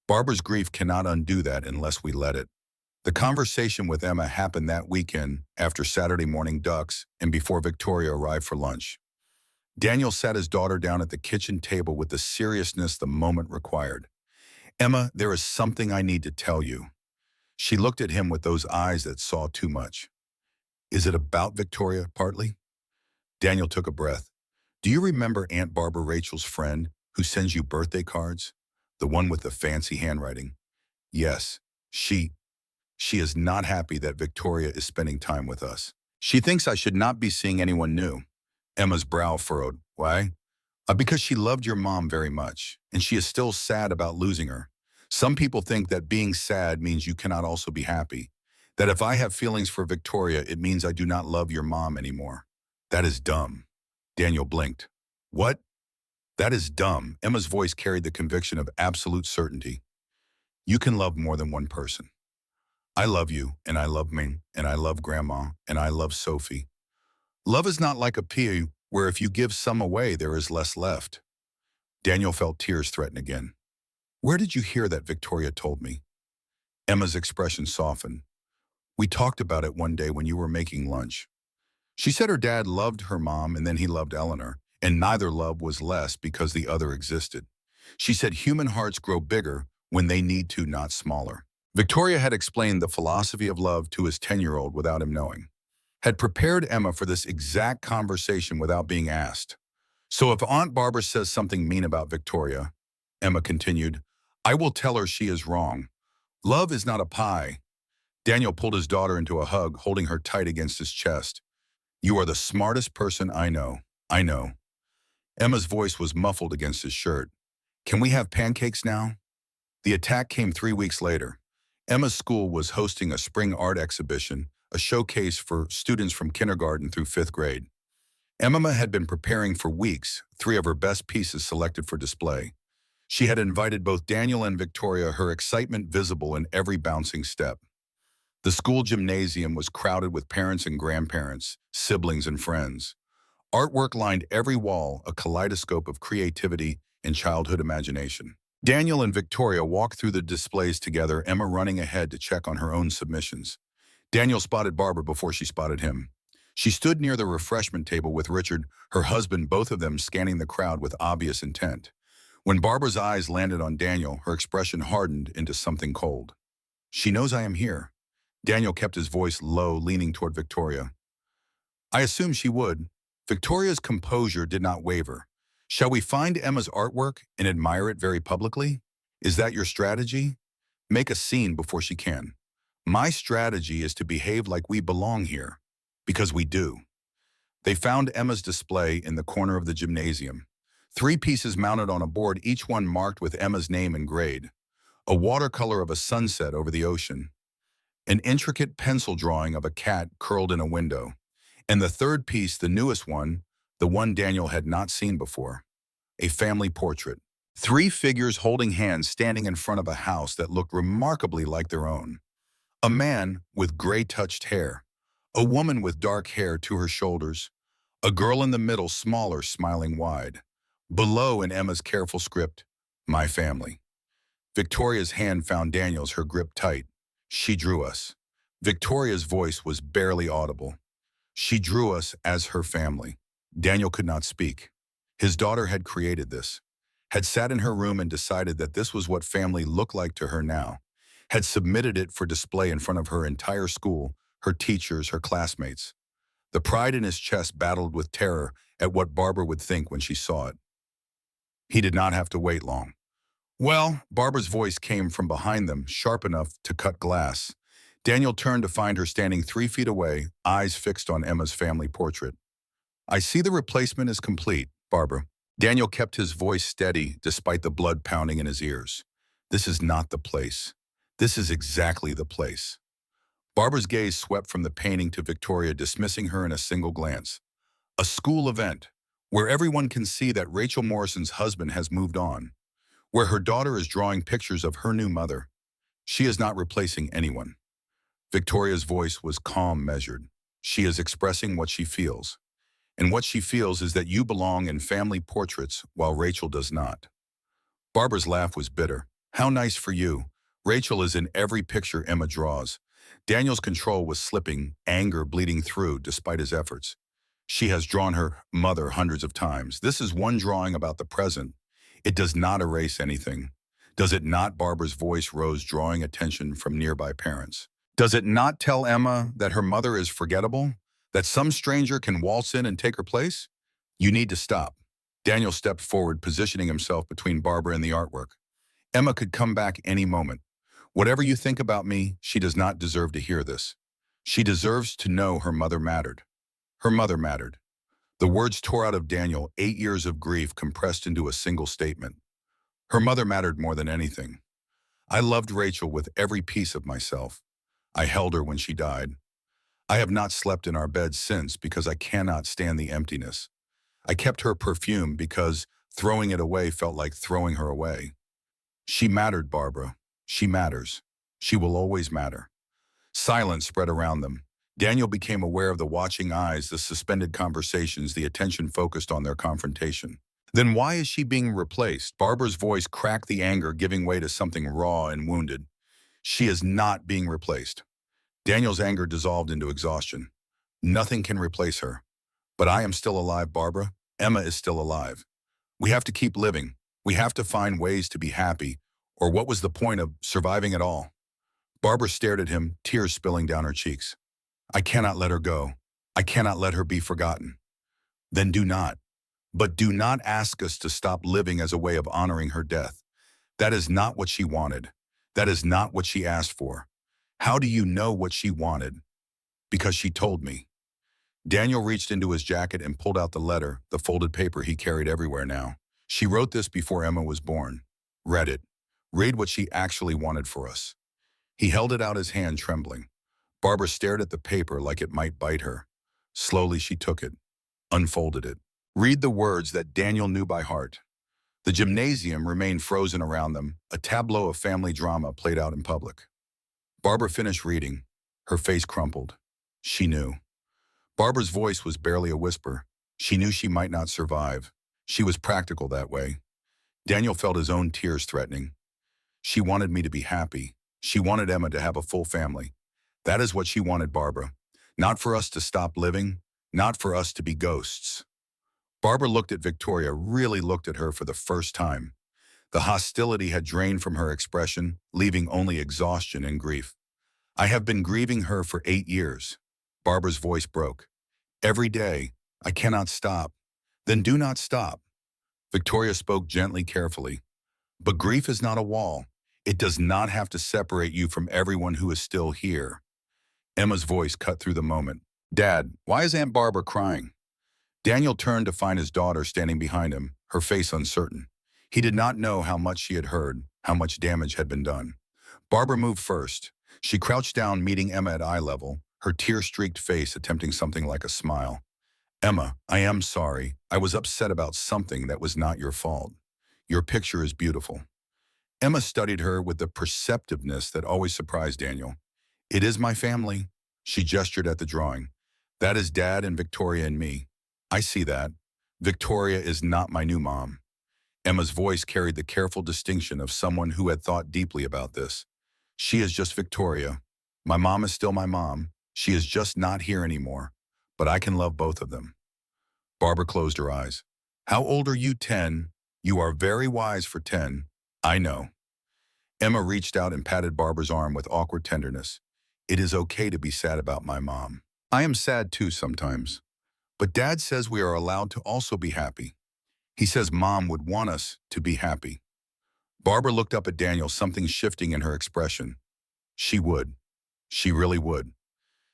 Barbara's grief cannot undo that unless we let it. The conversation with Emma happened that weekend after Saturday morning ducks and before Victoria arrived for lunch. Daniel sat his daughter down at the kitchen table with the seriousness the moment required. Emma, there is something I need to tell you. She looked at him with those eyes that saw too much. Is it about Victoria, partly? Daniel took a breath. Do you remember Aunt Barbara Rachel's friend who sends you birthday cards? The one with the fancy handwriting? Yes, she is not happy that Victoria is spending time with us. She thinks I should not be seeing anyone new. Emma's brow furrowed. Why? Because she loved your mom very much, and she is still sad about losing her. Some people think that being sad means you cannot also be happy. That if I have feelings for Victoria, it means I do not love your mom anymore. That is dumb. Daniel blinked. What? That is dumb. Emma's voice carried the conviction of absolute certainty. You can love more than one person. I love you, and I love me, and I love Grandma, and I love Sophie. Love is not like a pea where if you give some away, there is less left. Daniel felt tears threaten again. Where did you hear that? Victoria told me. Emma's expression softened. We talked about it one day when you were making lunch. She said her dad loved her mom and then he loved Eleanor, and neither love was less because the other existed. She said human hearts grow bigger when they need to, not smaller. Victoria had explained the philosophy of love to his 10-year-old without him knowing, had prepared Emma for this exact conversation without being asked. So if Aunt Barbara says something mean about Victoria, Emma continued, I will tell her she is wrong. Love is not a pie. Daniel pulled his daughter into a hug, holding her tight against his chest. You are the smartest person I know. I know. Emma's voice was muffled against his shirt. Can we have pancakes now? The attack came 3 weeks later. Emma's school was hosting a spring art exhibition, a showcase for students from kindergarten through 5th grade. Emma had been preparing for weeks, 3 of her best pieces selected for display. She had invited both Daniel and Victoria, her excitement visible in every bouncing step. The school gymnasium was crowded with parents and grandparents, siblings and friends. Artwork lined every wall, a kaleidoscope of creativity and childhood imagination. Daniel and Victoria walked through the displays together, Emma running ahead to check on her own submissions. Daniel spotted Barbara before she spotted him. She stood near the refreshment table with Richard, her husband, both of them scanning the crowd with obvious intent. When Barbara's eyes landed on Daniel, her expression hardened into something cold. She knows I am here. Daniel kept his voice low, leaning toward Victoria. I assumed she would. Victoria's composure did not waver. Shall we find Emma's artwork and admire it very publicly? Is that your strategy? Make a scene before she can. My strategy is to behave like we belong here, because we do. They found Emma's display in the corner of the gymnasium. 3 pieces mounted on a board, each one marked with Emma's name and grade. A watercolor of a sunset over the ocean. An intricate pencil drawing of a cat curled in a window. And the 3rd piece, the newest one, the one Daniel had not seen before. A family portrait. 3 figures holding hands standing in front of a house that looked remarkably like their own. A man with gray-touched hair. A woman with dark hair to her shoulders. A girl in the middle, smaller, smiling wide. Below, in Emma's careful script, my family. Victoria's hand found Daniel's, her grip tight. She drew us. Victoria's voice was barely audible. She drew us as her family. Daniel could not speak. His daughter had created this, had sat in her room and decided that this was what family looked like to her now, had submitted it for display in front of her entire school, her teachers, her classmates. The pride in his chest battled with terror at what Barbara would think when she saw it. He did not have to wait long. Well, Barbara's voice came from behind them, sharp enough to cut glass. Daniel turned to find her standing 3 feet away, eyes fixed on Emma's family portrait. I see the replacement is complete, Barbara. Daniel kept his voice steady despite the blood pounding in his ears. This is not the place. This is exactly the place. Barbara's gaze swept from the painting to Victoria, dismissing her in a single glance. A school event, where everyone can see that Rachel Morrison's husband has moved on, where her daughter is drawing pictures of her new mother. She is not replacing anyone. Victoria's voice was calm, measured. She is expressing what she feels. And what she feels is that you belong in family portraits while Rachel does not. Barbara's laugh was bitter. How nice for you. Rachel is in every picture Emma draws. Daniel's control was slipping, anger bleeding through despite his efforts. She has drawn her mother hundreds of times. This is one drawing about the present. It does not erase anything. Does it not? Barbara's voice rose, drawing attention from nearby parents. Does it not tell Emma that her mother is forgettable? That some stranger can waltz in and take her place? You need to stop. Daniel stepped forward, positioning himself between Barbara and the artwork. Emma could come back any moment. Whatever you think about me, she does not deserve to hear this. She deserves to know her mother mattered. Her mother mattered. The words tore out of Daniel, 8 years of grief compressed into a single statement. Her mother mattered more than anything. I loved Rachel with every piece of myself. I held her when she died. I have not slept in our bed since because I cannot stand the emptiness. I kept her perfume because throwing it away felt like throwing her away. She mattered, Barbara. She matters. She will always matter. Silence spread around them. Daniel became aware of the watching eyes, the suspended conversations, the attention focused on their confrontation. Then why is she being replaced? Barbara's voice cracked, the anger giving way to something raw and wounded. She is not being replaced. Daniel's anger dissolved into exhaustion. Nothing can replace her. But I am still alive, Barbara. Emma is still alive. We have to keep living. We have to find ways to be happy. Or what was the point of surviving at all? Barbara stared at him, tears spilling down her cheeks. I cannot let her go. I cannot let her be forgotten. Then do not. But do not ask us to stop living as a way of honoring her death. That is not what she wanted. That is not what she asked for. How do you know what she wanted? Because she told me. Daniel reached into his jacket and pulled out the letter, the folded paper he carried everywhere now. She wrote this before Emma was born. Read it. Read what she actually wanted for us. He held it out, his hand trembling. Barbara stared at the paper like it might bite her. Slowly she took it, unfolded it. Read the words that Daniel knew by heart. The gymnasium remained frozen around them, a tableau of family drama played out in public. Barbara finished reading. Her face crumpled. She knew. Barbara's voice was barely a whisper. She knew she might not survive. She was practical that way. Daniel felt his own tears threatening. She wanted me to be happy. She wanted Emma to have a full family. That is what she wanted, Barbara. Not for us to stop living, not for us to be ghosts. Barbara looked at Victoria, really looked at her for the first time. The hostility had drained from her expression, leaving only exhaustion and grief. I have been grieving her for 8 years. Barbara's voice broke. Every day, I cannot stop. Then do not stop. Victoria spoke gently, carefully. But grief is not a wall. It does not have to separate you from everyone who is still here. Emma's voice cut through the moment. Dad, why is Aunt Barbara crying? Daniel turned to find his daughter standing behind him, her face uncertain. He did not know how much she had heard, how much damage had been done. Barbara moved first. She crouched down, meeting Emma at eye level, her tear-streaked face attempting something like a smile. Emma, I am sorry. I was upset about something that was not your fault. Your picture is beautiful. Emma studied her with the perceptiveness that always surprised Daniel. It is my family. She gestured at the drawing. That is Dad and Victoria and me. I see that. Victoria is not my new mom. Emma's voice carried the careful distinction of someone who had thought deeply about this. She is just Victoria. My mom is still my mom. She is just not here anymore. But I can love both of them. Barbara closed her eyes. How old are you? 10. You are very wise for 10. I know. Emma reached out and patted Barbara's arm with awkward tenderness. It is okay to be sad about my mom. I am sad too sometimes. But Dad says we are allowed to also be happy. He says Mom would want us to be happy. Barbara looked up at Daniel, something shifting in her expression. She would. She really would.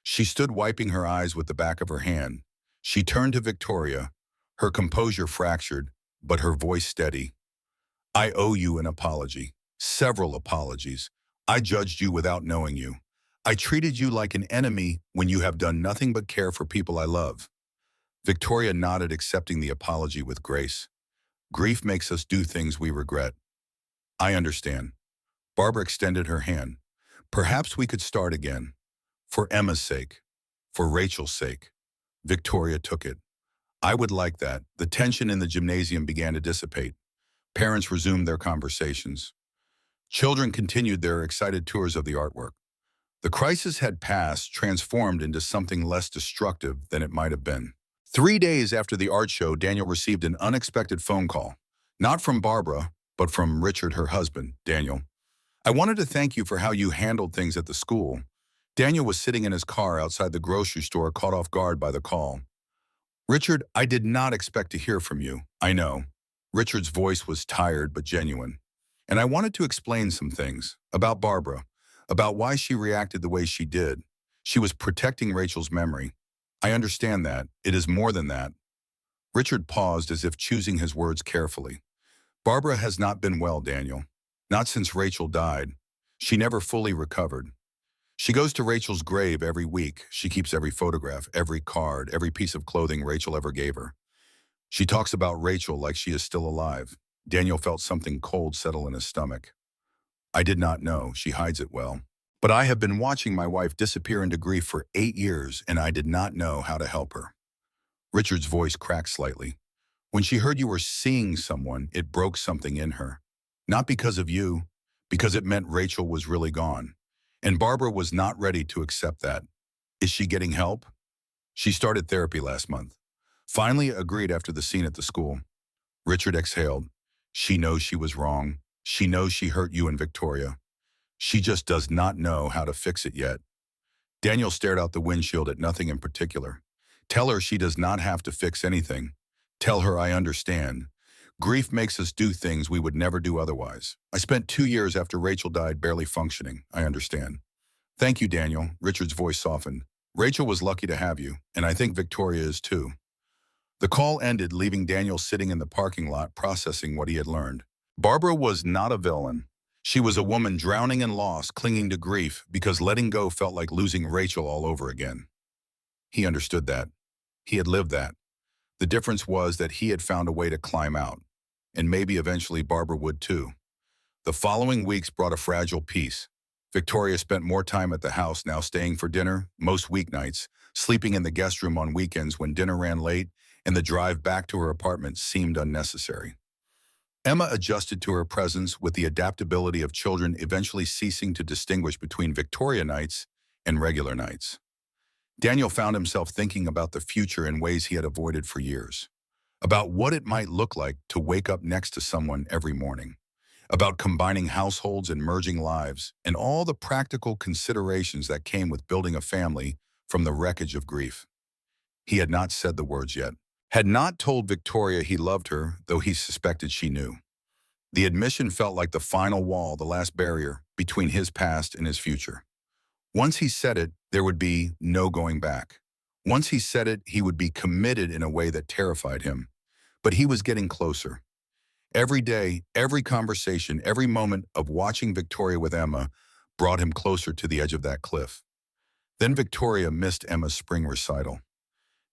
She stood wiping her eyes with the back of her hand. She turned to Victoria, her composure fractured, but her voice steady. I owe you an apology. Several apologies. I judged you without knowing you. I treated you like an enemy when you have done nothing but care for people I love. Victoria nodded, accepting the apology with grace. Grief makes us do things we regret. I understand. Barbara extended her hand. Perhaps we could start again. For Emma's sake. For Rachel's sake. Victoria took it. I would like that. The tension in the gymnasium began to dissipate. Parents resumed their conversations. Children continued their excited tours of the artwork. The crisis had passed, transformed into something less destructive than it might have been. 3 days after the art show, Daniel received an unexpected phone call. Not from Barbara, but from Richard, her husband. Daniel, I wanted to thank you for how you handled things at the school. Daniel was sitting in his car outside the grocery store, caught off guard by the call. Richard, I did not expect to hear from you. I know. Richard's voice was tired but genuine. And I wanted to explain some things about Barbara, about why she reacted the way she did. She was protecting Rachel's memory. I understand that. It is more than that. Richard paused as if choosing his words carefully. Barbara has not been well, Daniel. Not since Rachel died. She never fully recovered. She goes to Rachel's grave every week. She keeps every photograph, every card, every piece of clothing Rachel ever gave her. She talks about Rachel like she is still alive. Daniel felt something cold settle in his stomach. I did not know. She hides it well. But I have been watching my wife disappear into grief for 8 years, and I did not know how to help her. Richard's voice cracked slightly. When she heard you were seeing someone, it broke something in her. Not because of you, because it meant Rachel was really gone. And Barbara was not ready to accept that. Is she getting help? She started therapy last month. Finally agreed after the scene at the school. Richard exhaled. She knows she was wrong. She knows she hurt you and Victoria. She just does not know how to fix it yet. Daniel stared out the windshield at nothing in particular. Tell her she does not have to fix anything. Tell her I understand. Grief makes us do things we would never do otherwise. I spent 2 years after Rachel died barely functioning. I understand. Thank you, Daniel. Richard's voice softened. Rachel was lucky to have you, and I think Victoria is too. The call ended, leaving Daniel sitting in the parking lot processing what he had learned. Barbara was not a villain. She was a woman drowning in loss, clinging to grief because letting go felt like losing Rachel all over again. He understood that. He had lived that. The difference was that he had found a way to climb out, and maybe eventually Barbara would too. The following weeks brought a fragile peace. Victoria spent more time at the house, now staying for dinner, most weeknights, sleeping in the guest room on weekends when dinner ran late, and the drive back to her apartment seemed unnecessary. Emma adjusted to her presence with the adaptability of children, eventually ceasing to distinguish between Victoria nights and regular nights. Daniel found himself thinking about the future in ways he had avoided for years. About what it might look like to wake up next to someone every morning. About combining households and merging lives, and all the practical considerations that came with building a family from the wreckage of grief. He had not said the words yet. Had not told Victoria he loved her, though he suspected she knew. The admission felt like the final wall, the last barrier between his past and his future. Once he said it, there would be no going back. Once he said it, he would be committed in a way that terrified him. But he was getting closer. Every day, every conversation, every moment of watching Victoria with Emma brought him closer to the edge of that cliff. Then Victoria missed Emma's spring recital.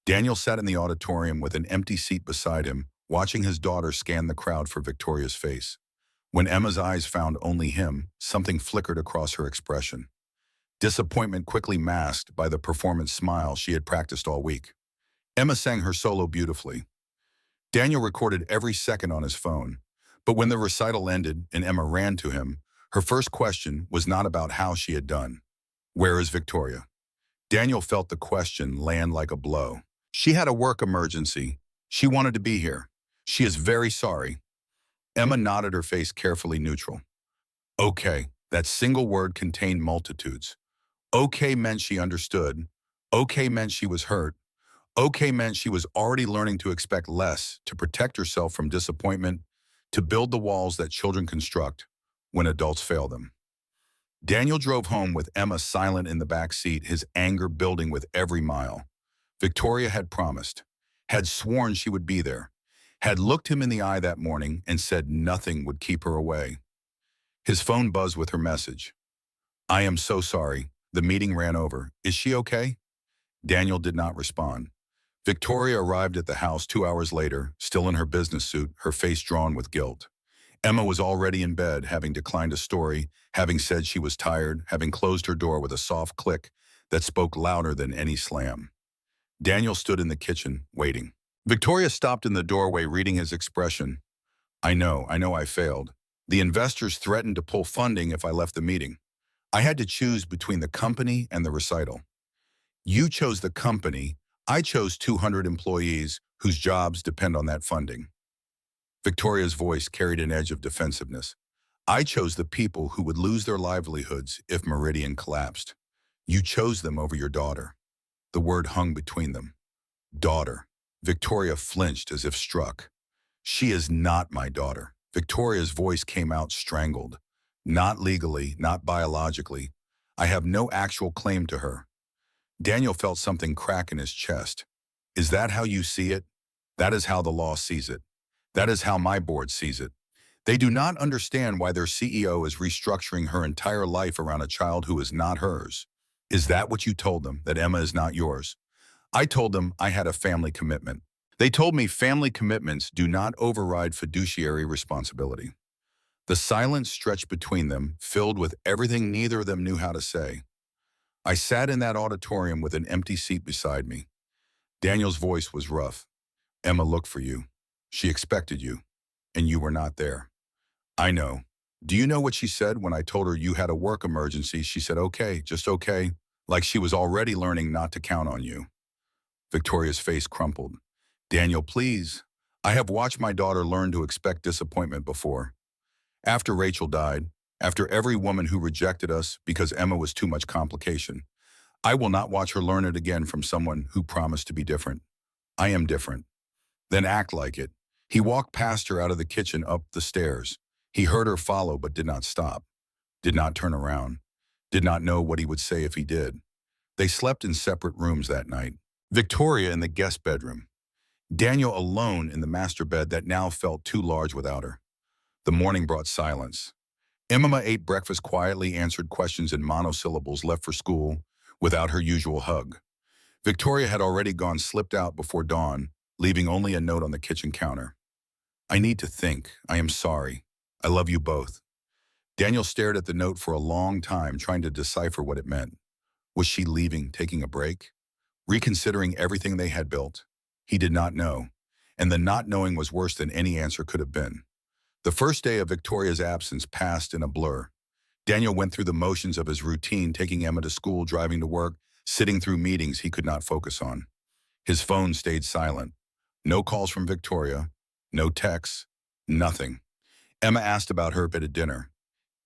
Daniel sat in the auditorium with an empty seat beside him, watching his daughter scan the crowd for Victoria's face. When Emma's eyes found only him, something flickered across her expression. Disappointment quickly masked by the performance smile she had practiced all week. Emma sang her solo beautifully. Daniel recorded every second on his phone, but when the recital ended and Emma ran to him, her first question was not about how she had done. Where is Victoria? Daniel felt the question land like a blow. She had a work emergency. She wanted to be here. She is very sorry. Emma nodded, her face carefully neutral. Okay, that single word contained multitudes. Okay meant she understood. Okay meant she was hurt. Okay meant she was already learning to expect less, to protect herself from disappointment, to build the walls that children construct when adults fail them. Daniel drove home with Emma silent in the back seat, his anger building with every mile. Victoria had promised, had sworn she would be there, had looked him in the eye that morning and said nothing would keep her away. His phone buzzed with her message. I am so sorry. The meeting ran over. Is she okay? Daniel did not respond. Victoria arrived at the house 2 hours later, still in her business suit, her face drawn with guilt. Emma was already in bed, having declined a story, having said she was tired, having closed her door with a soft click that spoke louder than any slam. Daniel stood in the kitchen, waiting. Victoria stopped in the doorway, reading his expression. I know I failed. The investors threatened to pull funding if I left the meeting. I had to choose between the company and the recital. You chose the company. I chose 200 employees whose jobs depend on that funding. Victoria's voice carried an edge of defensiveness. I chose the people who would lose their livelihoods if Meridian collapsed. You chose them over your daughter. The word hung between them. Daughter. Victoria flinched as if struck. She is not my daughter. Victoria's voice came out strangled. Not legally, not biologically. I have no actual claim to her. Daniel felt something crack in his chest. Is that how you see it? That is how the law sees it. That is how my board sees it. They do not understand why their CEO is restructuring her entire life around a child who is not hers. Is that what you told them, that Emma is not yours? I told them I had a family commitment. They told me family commitments do not override fiduciary responsibility. The silence stretched between them, filled with everything neither of them knew how to say. I sat in that auditorium with an empty seat beside me. Daniel's voice was rough. Emma looked for you. She expected you, and you were not there. I know. Do you know what she said when I told her you had a work emergency? She said, okay, just okay, like she was already learning not to count on you. Victoria's face crumpled. Daniel, please. I have watched my daughter learn to expect disappointment before. After Rachel died, after every woman who rejected us because Emma was too much complication, I will not watch her learn it again from someone who promised to be different. I am different. Then act like it. He walked past her out of the kitchen up the stairs. He heard her follow but did not stop, did not turn around, did not know what he would say if he did. They slept in separate rooms that night. Victoria in the guest bedroom. Daniel alone in the master bed that now felt too large without her. The morning brought silence. Emma ate breakfast quietly, answered questions in monosyllables, left for school without her usual hug. Victoria had already gone, slipped out before dawn, leaving only a note on the kitchen counter. I need to think. I am sorry. I love you both. Daniel stared at the note for a long time, trying to decipher what it meant. Was she leaving, taking a break? Reconsidering everything they had built? He did not know, and the not knowing was worse than any answer could have been. The first day of Victoria's absence passed in a blur. Daniel went through the motions of his routine, taking Emma to school, driving to work, sitting through meetings he could not focus on. His phone stayed silent. No calls from Victoria, no texts, nothing. Emma asked about her at dinner.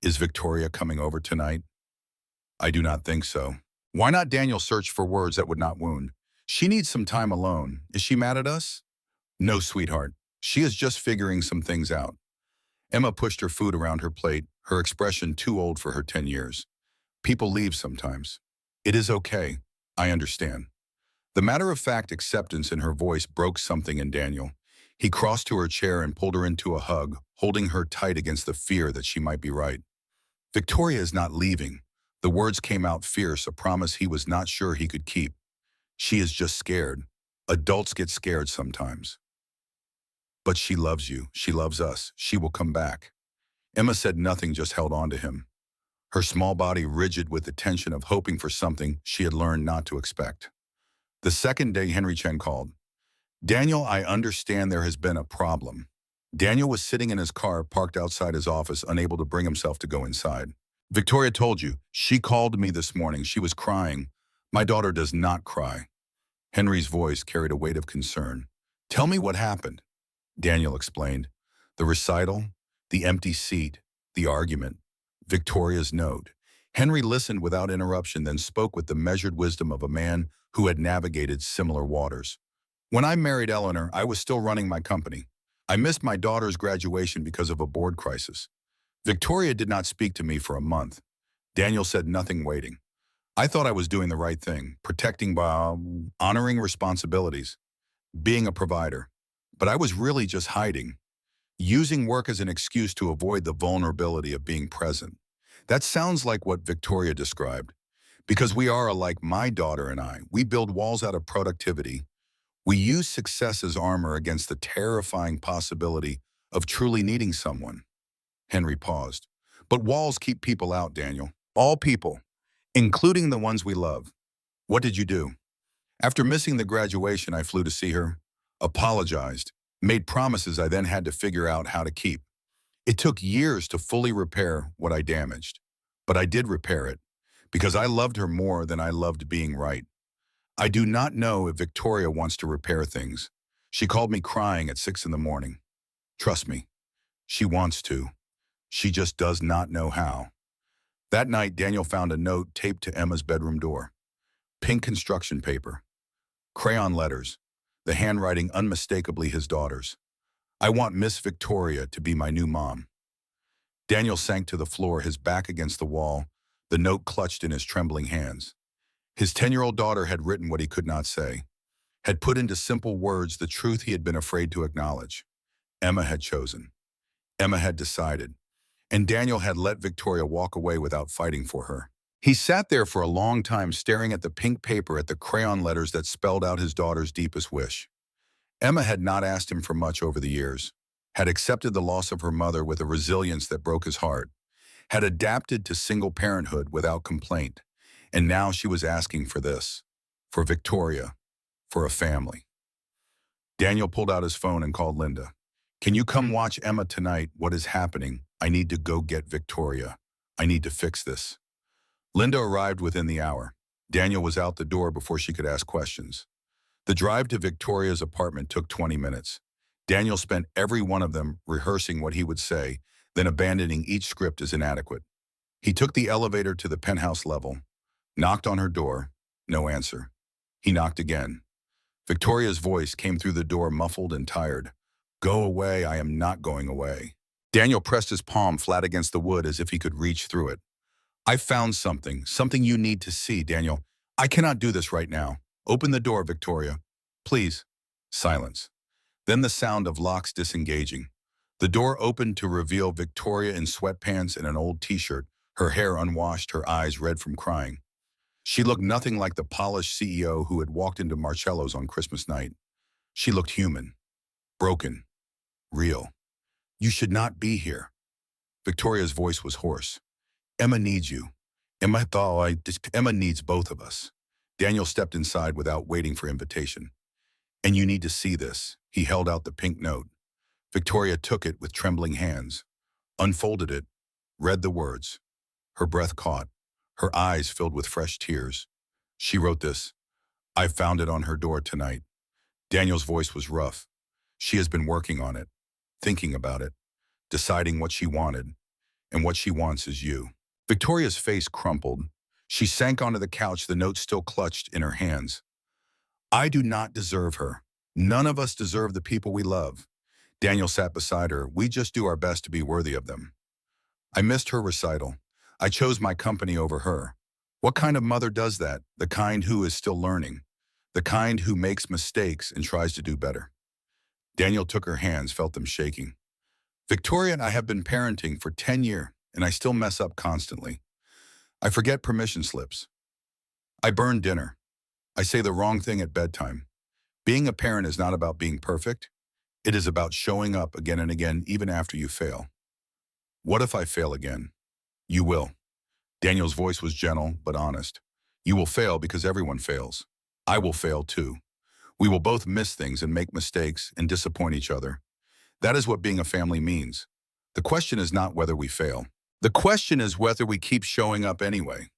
Is Victoria coming over tonight? I do not think so. Why not? Daniel searched for words that would not wound. She needs some time alone. Is she mad at us? No, sweetheart. She is just figuring some things out. Emma pushed her food around her plate, her expression too old for her 10 years. People leave sometimes. It is okay. I understand. The matter-of-fact acceptance in her voice broke something in Daniel. He crossed to her chair and pulled her into a hug, holding her tight against the fear that she might be right. Victoria is not leaving. The words came out fierce, a promise he was not sure he could keep. She is just scared. Adults get scared sometimes. But she loves you. She loves us. She will come back. Emma said nothing, just held on to him. Her small body rigid with the tension of hoping for something she had learned not to expect. The second day, Henry Chen called. Daniel, I understand there has been a problem. Daniel was sitting in his car, parked outside his office, unable to bring himself to go inside. Victoria told you. She called me this morning. She was crying. My daughter does not cry. Henry's voice carried a weight of concern. Tell me what happened. Daniel explained. The recital, the empty seat, the argument, Victoria's note. Henry listened without interruption, then spoke with the measured wisdom of a man who had navigated similar waters. When I married Eleanor, I was still running my company. I missed my daughter's graduation because of a board crisis. Victoria did not speak to me for a month. Daniel said nothing, waiting. I thought I was doing the right thing, protecting by honoring responsibilities, being a provider. But I was really just hiding, using work as an excuse to avoid the vulnerability of being present. That sounds like what Victoria described. Because we are alike, my daughter and I, we build walls out of productivity. We use success as armor against the terrifying possibility of truly needing someone. Henry paused. But walls keep people out, Daniel. All people, including the ones we love. What did you do? After missing the graduation, I flew to see her, apologized, made promises I then had to figure out how to keep. It took years to fully repair what I damaged. But I did repair it, because I loved her more than I loved being right. I do not know if Victoria wants to repair things. She called me crying at 6 in the morning. Trust me, she wants to. She just does not know how. That night, Daniel found a note taped to Emma's bedroom door. Pink construction paper, crayon letters, the handwriting unmistakably his daughter's. I want Miss Victoria to be my new mom. Daniel sank to the floor, his back against the wall, the note clutched in his trembling hands. His 10-year-old daughter had written what he could not say, had put into simple words the truth he had been afraid to acknowledge. Emma had chosen. Emma had decided. And Daniel had let Victoria walk away without fighting for her. He sat there for a long time, staring at the pink paper, at the crayon letters that spelled out his daughter's deepest wish. Emma had not asked him for much over the years, had accepted the loss of her mother with a resilience that broke his heart, had adapted to single parenthood without complaint, and now she was asking for this, for Victoria, for a family. Daniel pulled out his phone and called Linda. Can you come watch Emma tonight? What is happening? I need to go get Victoria. I need to fix this. Linda arrived within the hour. Daniel was out the door before she could ask questions. The drive to Victoria's apartment took 20 minutes. Daniel spent every one of them rehearsing what he would say, then abandoning each script as inadequate. He took the elevator to the penthouse level, knocked on her door, no answer. He knocked again. Victoria's voice came through the door, muffled and tired. Go away, I am not going away. Daniel pressed his palm flat against the wood as if he could reach through it. I found something you need to see, Daniel. I cannot do this right now. Open the door, Victoria. Please. Silence. Then the sound of locks disengaging. The door opened to reveal Victoria in sweatpants and an old t-shirt, her hair unwashed, her eyes red from crying. She looked nothing like the polished CEO who had walked into Marcello's on Christmas night. She looked human, broken, real. You should not be here. Victoria's voice was hoarse. Emma needs you. Emma needs both of us. Daniel stepped inside without waiting for invitation. And you need to see this. He held out the pink note. Victoria took it with trembling hands, unfolded it, read the words. Her breath caught. Her eyes filled with fresh tears. She wrote this. I found it on her door tonight. Daniel's voice was rough. She has been working on it, thinking about it, deciding what she wanted, and what she wants is you. Victoria's face crumpled. She sank onto the couch, the note still clutched in her hands. I do not deserve her. None of us deserve the people we love. Daniel sat beside her. We just do our best to be worthy of them. I missed her recital. I chose my company over her. What kind of mother does that? The kind who is still learning. The kind who makes mistakes and tries to do better. Daniel took her hands, felt them shaking. Victoria and I have been parenting for 10 years, and I still mess up constantly. I forget permission slips. I burn dinner. I say the wrong thing at bedtime. Being a parent is not about being perfect. It is about showing up again and again, even after you fail. What if I fail again? You will. Daniel's voice was gentle but honest. You will fail because everyone fails. I will fail too. We will both miss things and make mistakes and disappoint each other. That is what being a family means. The question is not whether we fail. The question is whether we keep showing up anyway.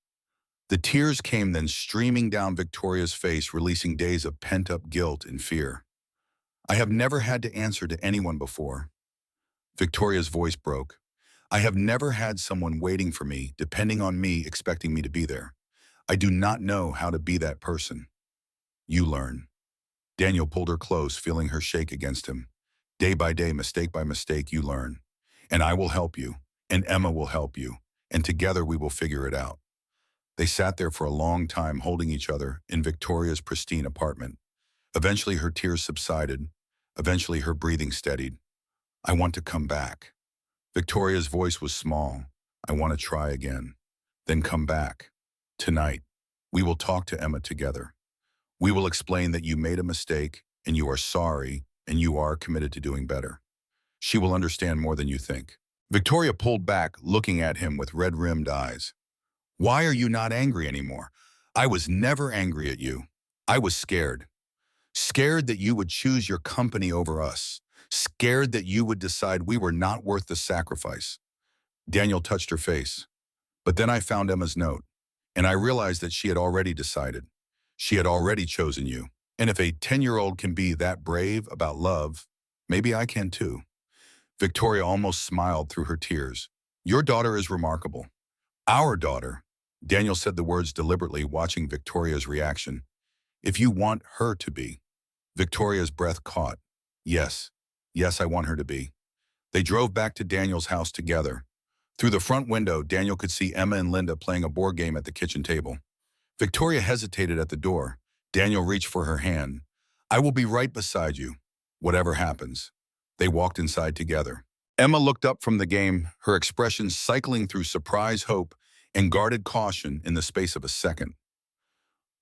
The tears came then streaming down Victoria's face, releasing days of pent-up guilt and fear. I have never had to answer to anyone before. Victoria's voice broke. I have never had someone waiting for me, depending on me, expecting me to be there. I do not know how to be that person. You learn. Daniel pulled her close, feeling her shake against him. Day by day, mistake by mistake, you learn. And I will help you, and Emma will help you, and together we will figure it out. They sat there for a long time, holding each other in Victoria's pristine apartment. Eventually her tears subsided. Eventually her breathing steadied. I want to come back. Victoria's voice was small. I want to try again. Then come back. Tonight, we will talk to Emma together. We will explain that you made a mistake and you are sorry and you are committed to doing better. She will understand more than you think. Victoria pulled back, looking at him with red-rimmed eyes. Why are you not angry anymore? I was never angry at you. I was scared. Scared that you would choose your company over us. Scared that you would decide we were not worth the sacrifice. Daniel touched her face. But then I found Emma's note, and I realized that she had already decided. She had already chosen you. And if a 10-year-old can be that brave about love, maybe I can too. Victoria almost smiled through her tears. Your daughter is remarkable. Our daughter. Daniel said the words deliberately, watching Victoria's reaction. If you want her to be. Victoria's breath caught. Yes. Yes, I want her to be. They drove back to Daniel's house together. Through the front window, Daniel could see Emma and Linda playing a board game at the kitchen table. Victoria hesitated at the door. Daniel reached for her hand. I will be right beside you, whatever happens. They walked inside together. Emma looked up from the game, her expression cycling through surprise, hope, and guarded caution in the space of a second.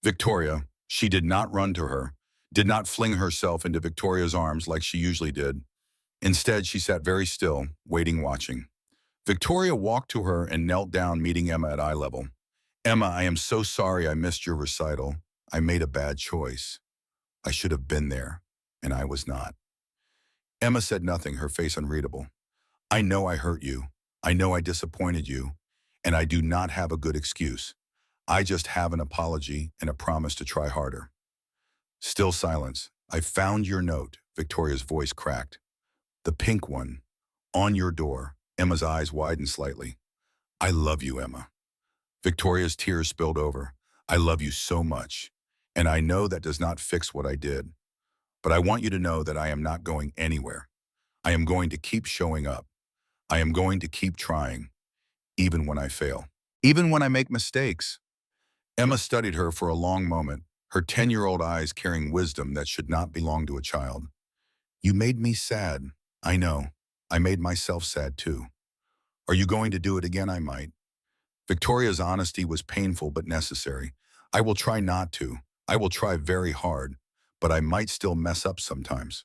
Victoria, she did not run to her, did not fling herself into Victoria's arms like she usually did. Instead, she sat very still, waiting, watching. Victoria walked to her and knelt down, meeting Emma at eye level. Emma, I am so sorry I missed your recital. I made a bad choice. I should have been there, and I was not. Emma said nothing, her face unreadable. I know I hurt you. I know I disappointed you, and I do not have a good excuse. I just have an apology and a promise to try harder. Still silence. I found your note, Victoria's voice cracked. The pink one. On your door. Emma's eyes widened slightly. I love you, Emma. Victoria's tears spilled over. I love you so much. And I know that does not fix what I did. But I want you to know that I am not going anywhere. I am going to keep showing up. I am going to keep trying, even when I fail. Even when I make mistakes. Emma studied her for a long moment, her 10-year-old eyes carrying wisdom that should not belong to a child. You made me sad. I know. I made myself sad too. Are you going to do it again? I might. Victoria's honesty was painful but necessary. I will try not to. I will try very hard, but I might still mess up sometimes.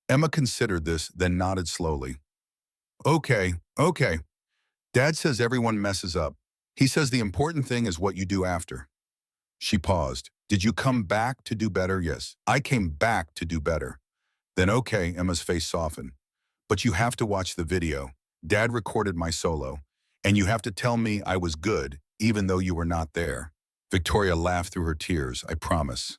Emma considered this, then nodded slowly. Okay. Dad says everyone messes up. He says the important thing is what you do after. She paused. Did you come back to do better? Yes, I came back to do better. Then okay, Emma's face softened. But you have to watch the video. Dad recorded my solo. And you have to tell me I was good, even though you were not there. Victoria laughed through her tears, I promise.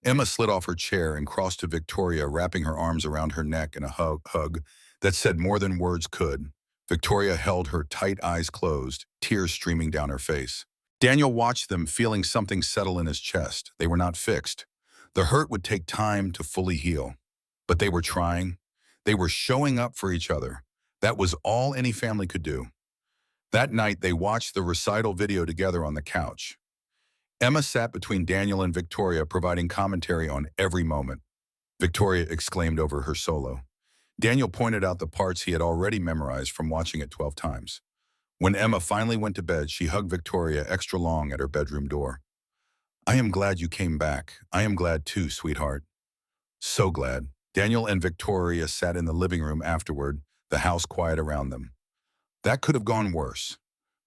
Emma slid off her chair and crossed to Victoria, wrapping her arms around her neck in a hug that said more than words could. Victoria held her tight eyes closed, tears streaming down her face. Daniel watched them, feeling something settle in his chest. They were not fixed. The hurt would take time to fully heal. But they were trying. They were showing up for each other. That was all any family could do. That night, they watched the recital video together on the couch. Emma sat between Daniel and Victoria, providing commentary on every moment. Victoria exclaimed over her solo. Daniel pointed out the parts he had already memorized from watching it 12 times. When Emma finally went to bed, she hugged Victoria extra long at her bedroom door. I am glad you came back. I am glad too, sweetheart. So glad. Daniel and Victoria sat in the living room afterward, the house quiet around them. That could have gone worse.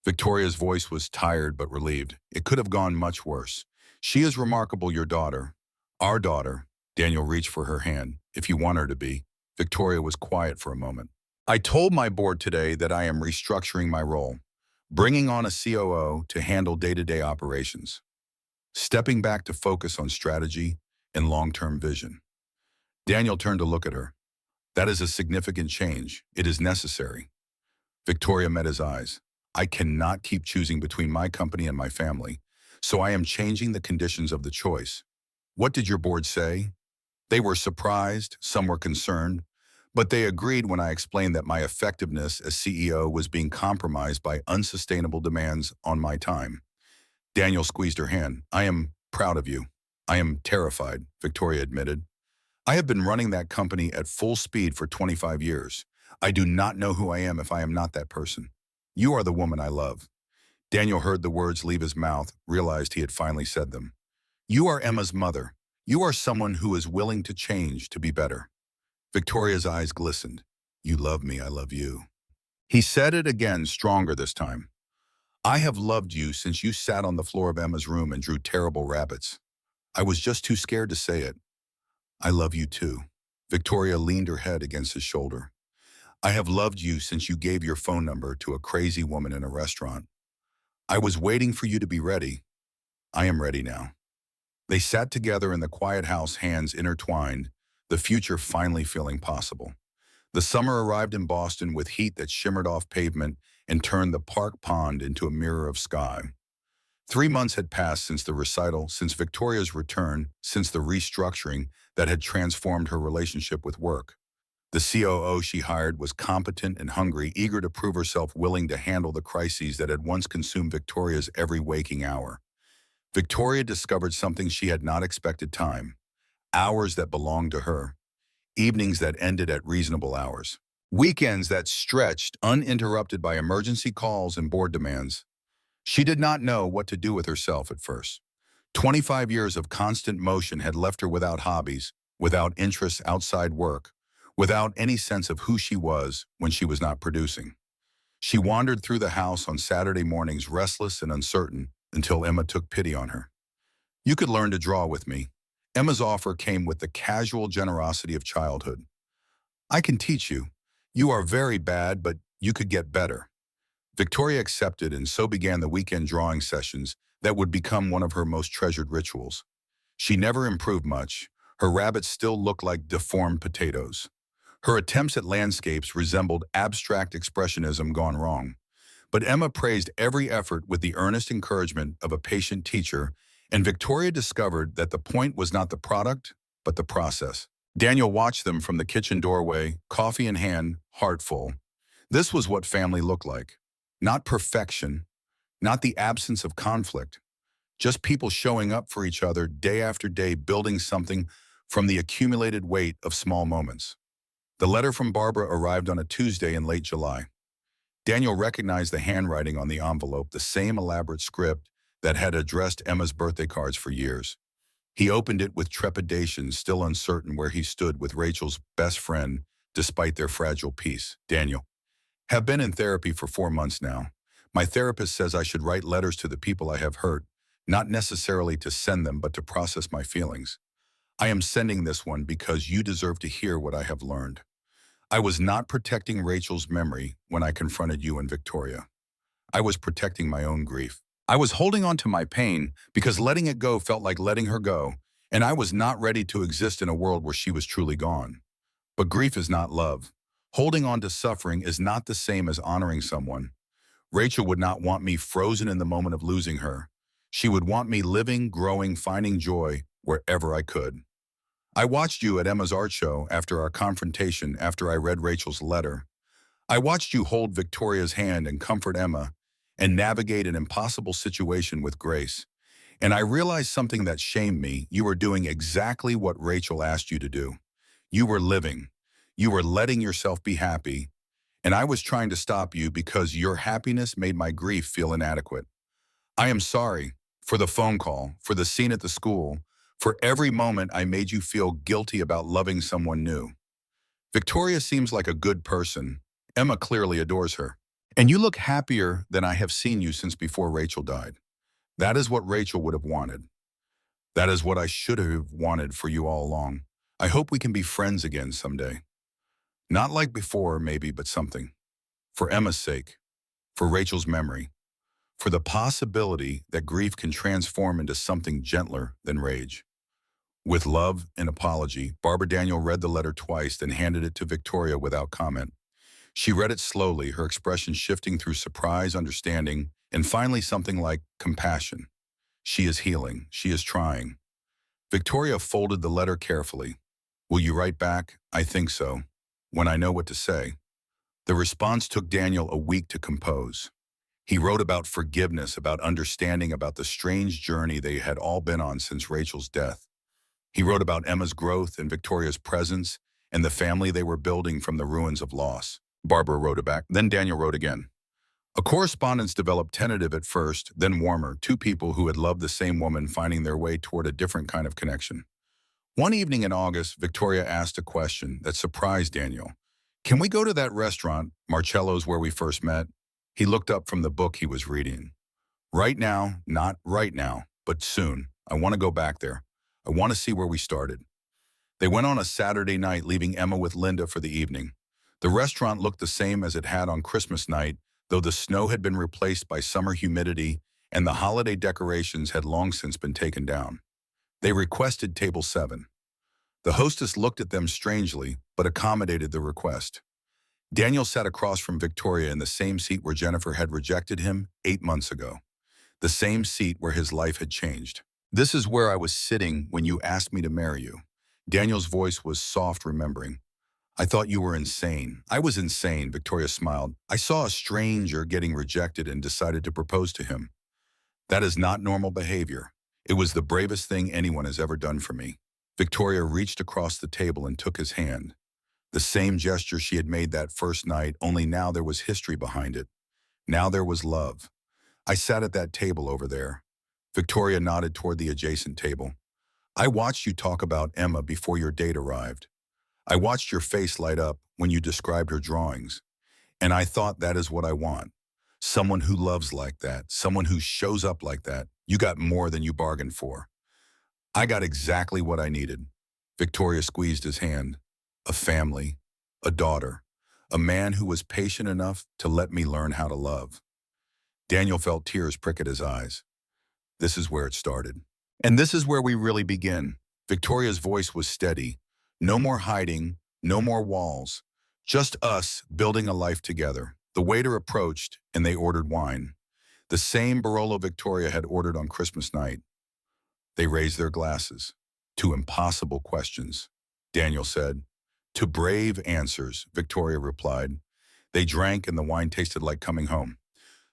Victoria's voice was tired but relieved. It could have gone much worse. She is remarkable, your daughter. Our daughter. Daniel reached for her hand. If you want her to be. Victoria was quiet for a moment. I told my board today that I am restructuring my role, bringing on a COO to handle day-to-day operations, stepping back to focus on strategy and long-term vision. Daniel turned to look at her. That is a significant change. It is necessary. Victoria met his eyes. I cannot keep choosing between my company and my family, so I am changing the conditions of the choice. What did your board say? They were surprised, some were concerned, but they agreed when I explained that my effectiveness as CEO was being compromised by unsustainable demands on my time. Daniel squeezed her hand. I am proud of you. I am terrified, Victoria admitted. I have been running that company at full speed for 25 years. I do not know who I am if I am not that person. You are the woman I love. Daniel heard the words leave his mouth, realized he had finally said them. You are Emma's mother. You are someone who is willing to change to be better. Victoria's eyes glistened. You love me, I love you. He said it again, stronger this time. I have loved you since you sat on the floor of Emma's room and drew terrible rabbits. I was just too scared to say it. I love you too. Victoria leaned her head against his shoulder. I have loved you since you gave your phone number to a crazy woman in a restaurant. I was waiting for you to be ready. I am ready now. They sat together in the quiet house, hands intertwined, the future finally feeling possible. The summer arrived in Boston with heat that shimmered off pavement and turned the park pond into a mirror of sky. 3 months had passed since the recital, since Victoria's return, since the restructuring that had transformed her relationship with work. The COO she hired was competent and hungry, eager to prove herself willing to handle the crises that had once consumed Victoria's every waking hour. Victoria discovered something she had not expected: time. Hours that belonged to her. Evenings that ended at reasonable hours. Weekends that stretched, uninterrupted by emergency calls and board demands. She did not know what to do with herself at first. 25 years of constant motion had left her without hobbies, without interests outside work, without any sense of who she was when she was not producing. She wandered through the house on Saturday mornings, restless and uncertain, until Emma took pity on her. You could learn to draw with me. Emma's offer came with the casual generosity of childhood. I can teach you. You are very bad, but you could get better. Victoria accepted, and so began the weekend drawing sessions that would become one of her most treasured rituals. She never improved much. Her rabbits still looked like deformed potatoes. Her attempts at landscapes resembled abstract expressionism gone wrong. But Emma praised every effort with the earnest encouragement of a patient teacher, and Victoria discovered that the point was not the product, but the process. Daniel watched them from the kitchen doorway, coffee in hand, heart full. This was what family looked like. Not perfection, not the absence of conflict, just people showing up for each other day after day, building something from the accumulated weight of small moments. The letter from Barbara arrived on a Tuesday in late July. Daniel recognized the handwriting on the envelope, the same elaborate script that had addressed Emma's birthday cards for years. He opened it with trepidation, still uncertain where he stood with Rachel's best friend, despite their fragile peace. Daniel, have been in therapy for 4 months now. My therapist says I should write letters to the people I have hurt, not necessarily to send them, but to process my feelings. I am sending this one because you deserve to hear what I have learned. I was not protecting Rachel's memory when I confronted you and Victoria. I was protecting my own grief. I was holding on to my pain because letting it go felt like letting her go, and I was not ready to exist in a world where she was truly gone. But grief is not love. Holding on to suffering is not the same as honoring someone. Rachel would not want me frozen in the moment of losing her. She would want me living, growing, finding joy wherever I could. I watched you at Emma's art show after our confrontation, after I read Rachel's letter. I watched you hold Victoria's hand and comfort Emma and navigate an impossible situation with grace. And I realized something that shamed me. You were doing exactly what Rachel asked you to do. You were living. You were letting yourself be happy. And I was trying to stop you because your happiness made my grief feel inadequate. I am sorry for the phone call, for the scene at the school, for every moment I made you feel guilty about loving someone new. Victoria seems like a good person. Emma clearly adores her. And you look happier than I have seen you since before Rachel died. That is what Rachel would have wanted. That is what I should have wanted for you all along. I hope we can be friends again someday. Not like before, maybe, but something. For Emma's sake, for Rachel's memory, for the possibility that grief can transform into something gentler than rage. With love and apology, Barbara Daniel read the letter twice, then handed it to Victoria without comment. She read it slowly, her expression shifting through surprise, understanding, and finally something like compassion. She is healing. She is trying. Victoria folded the letter carefully. Will you write back? I think so. When I know what to say. The response took Daniel a week to compose. He wrote about forgiveness, about understanding, about the strange journey they had all been on since Rachel's death. He wrote about Emma's growth and Victoria's presence and the family they were building from the ruins of loss. Barbara wrote it back. Then Daniel wrote again. A correspondence developed, tentative at first, then warmer, two people who had loved the same woman finding their way toward a different kind of connection. One evening in August, Victoria asked a question that surprised Daniel. Can we go to that restaurant, Marcello's, where we first met? He looked up from the book he was reading. Right now, not right now, but soon. I want to go back there. I want to see where we started. They went on a Saturday night, leaving Emma with Linda for the evening. The restaurant looked the same as it had on Christmas night, though the snow had been replaced by summer humidity and the holiday decorations had long since been taken down. They requested table 7. The hostess looked at them strangely, but accommodated the request. Daniel sat across from Victoria in the same seat where Jennifer had rejected him 8 months ago. The same seat where his life had changed. This is where I was sitting when you asked me to marry you. Daniel's voice was soft, remembering. I thought you were insane. I was insane, Victoria smiled. I saw a stranger getting rejected and decided to propose to him. That is not normal behavior. It was the bravest thing anyone has ever done for me. Victoria reached across the table and took his hand. The same gesture she had made that first night, only now there was history behind it. Now there was love. I sat at that table over there. Victoria nodded toward the adjacent table. I watched you talk about Emma before your date arrived. I watched your face light up when you described her drawings. And I thought, that is what I want. Someone who loves like that, someone who shows up like that. You got more than you bargained for. I got exactly what I needed. Victoria squeezed his hand. A family, a daughter, a man who was patient enough to let me learn how to love. Daniel felt tears prick at his eyes. This is where it started. And this is where we really begin. Victoria's voice was steady. No more hiding, no more walls. Just us building a life together. The waiter approached and they ordered wine. The same Barolo Victoria had ordered on Christmas night. They raised their glasses. To impossible questions, Daniel said. To brave answers, Victoria replied. They drank and the wine tasted like coming home.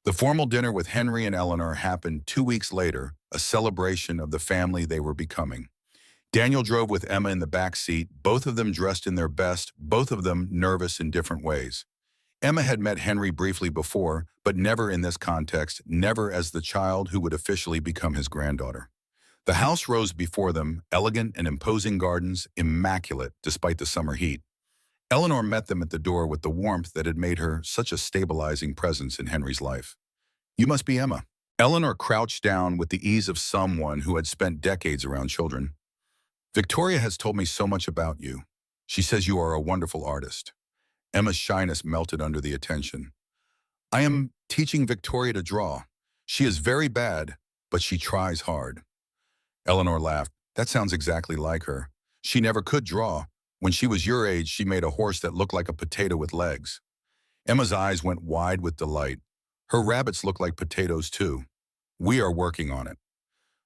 The formal dinner with Henry and Eleanor happened 2 weeks later, a celebration of the family they were becoming. Daniel drove with Emma in the back seat, both of them dressed in their best, both of them nervous in different ways. Emma had met Henry briefly before, but never in this context, never as the child who would officially become his granddaughter. The house rose before them, elegant and imposing gardens, immaculate despite the summer heat. Eleanor met them at the door with the warmth that had made her such a stabilizing presence in Henry's life. You must be Emma. Eleanor crouched down with the ease of someone who had spent decades around children. Victoria has told me so much about you. She says you are a wonderful artist. Emma's shyness melted under the attention. I am teaching Victoria to draw. She is very bad, but she tries hard. Eleanor laughed. That sounds exactly like her. She never could draw. When she was your age, she made a horse that looked like a potato with legs. Emma's eyes went wide with delight. Her rabbits look like potatoes too. We are working on it.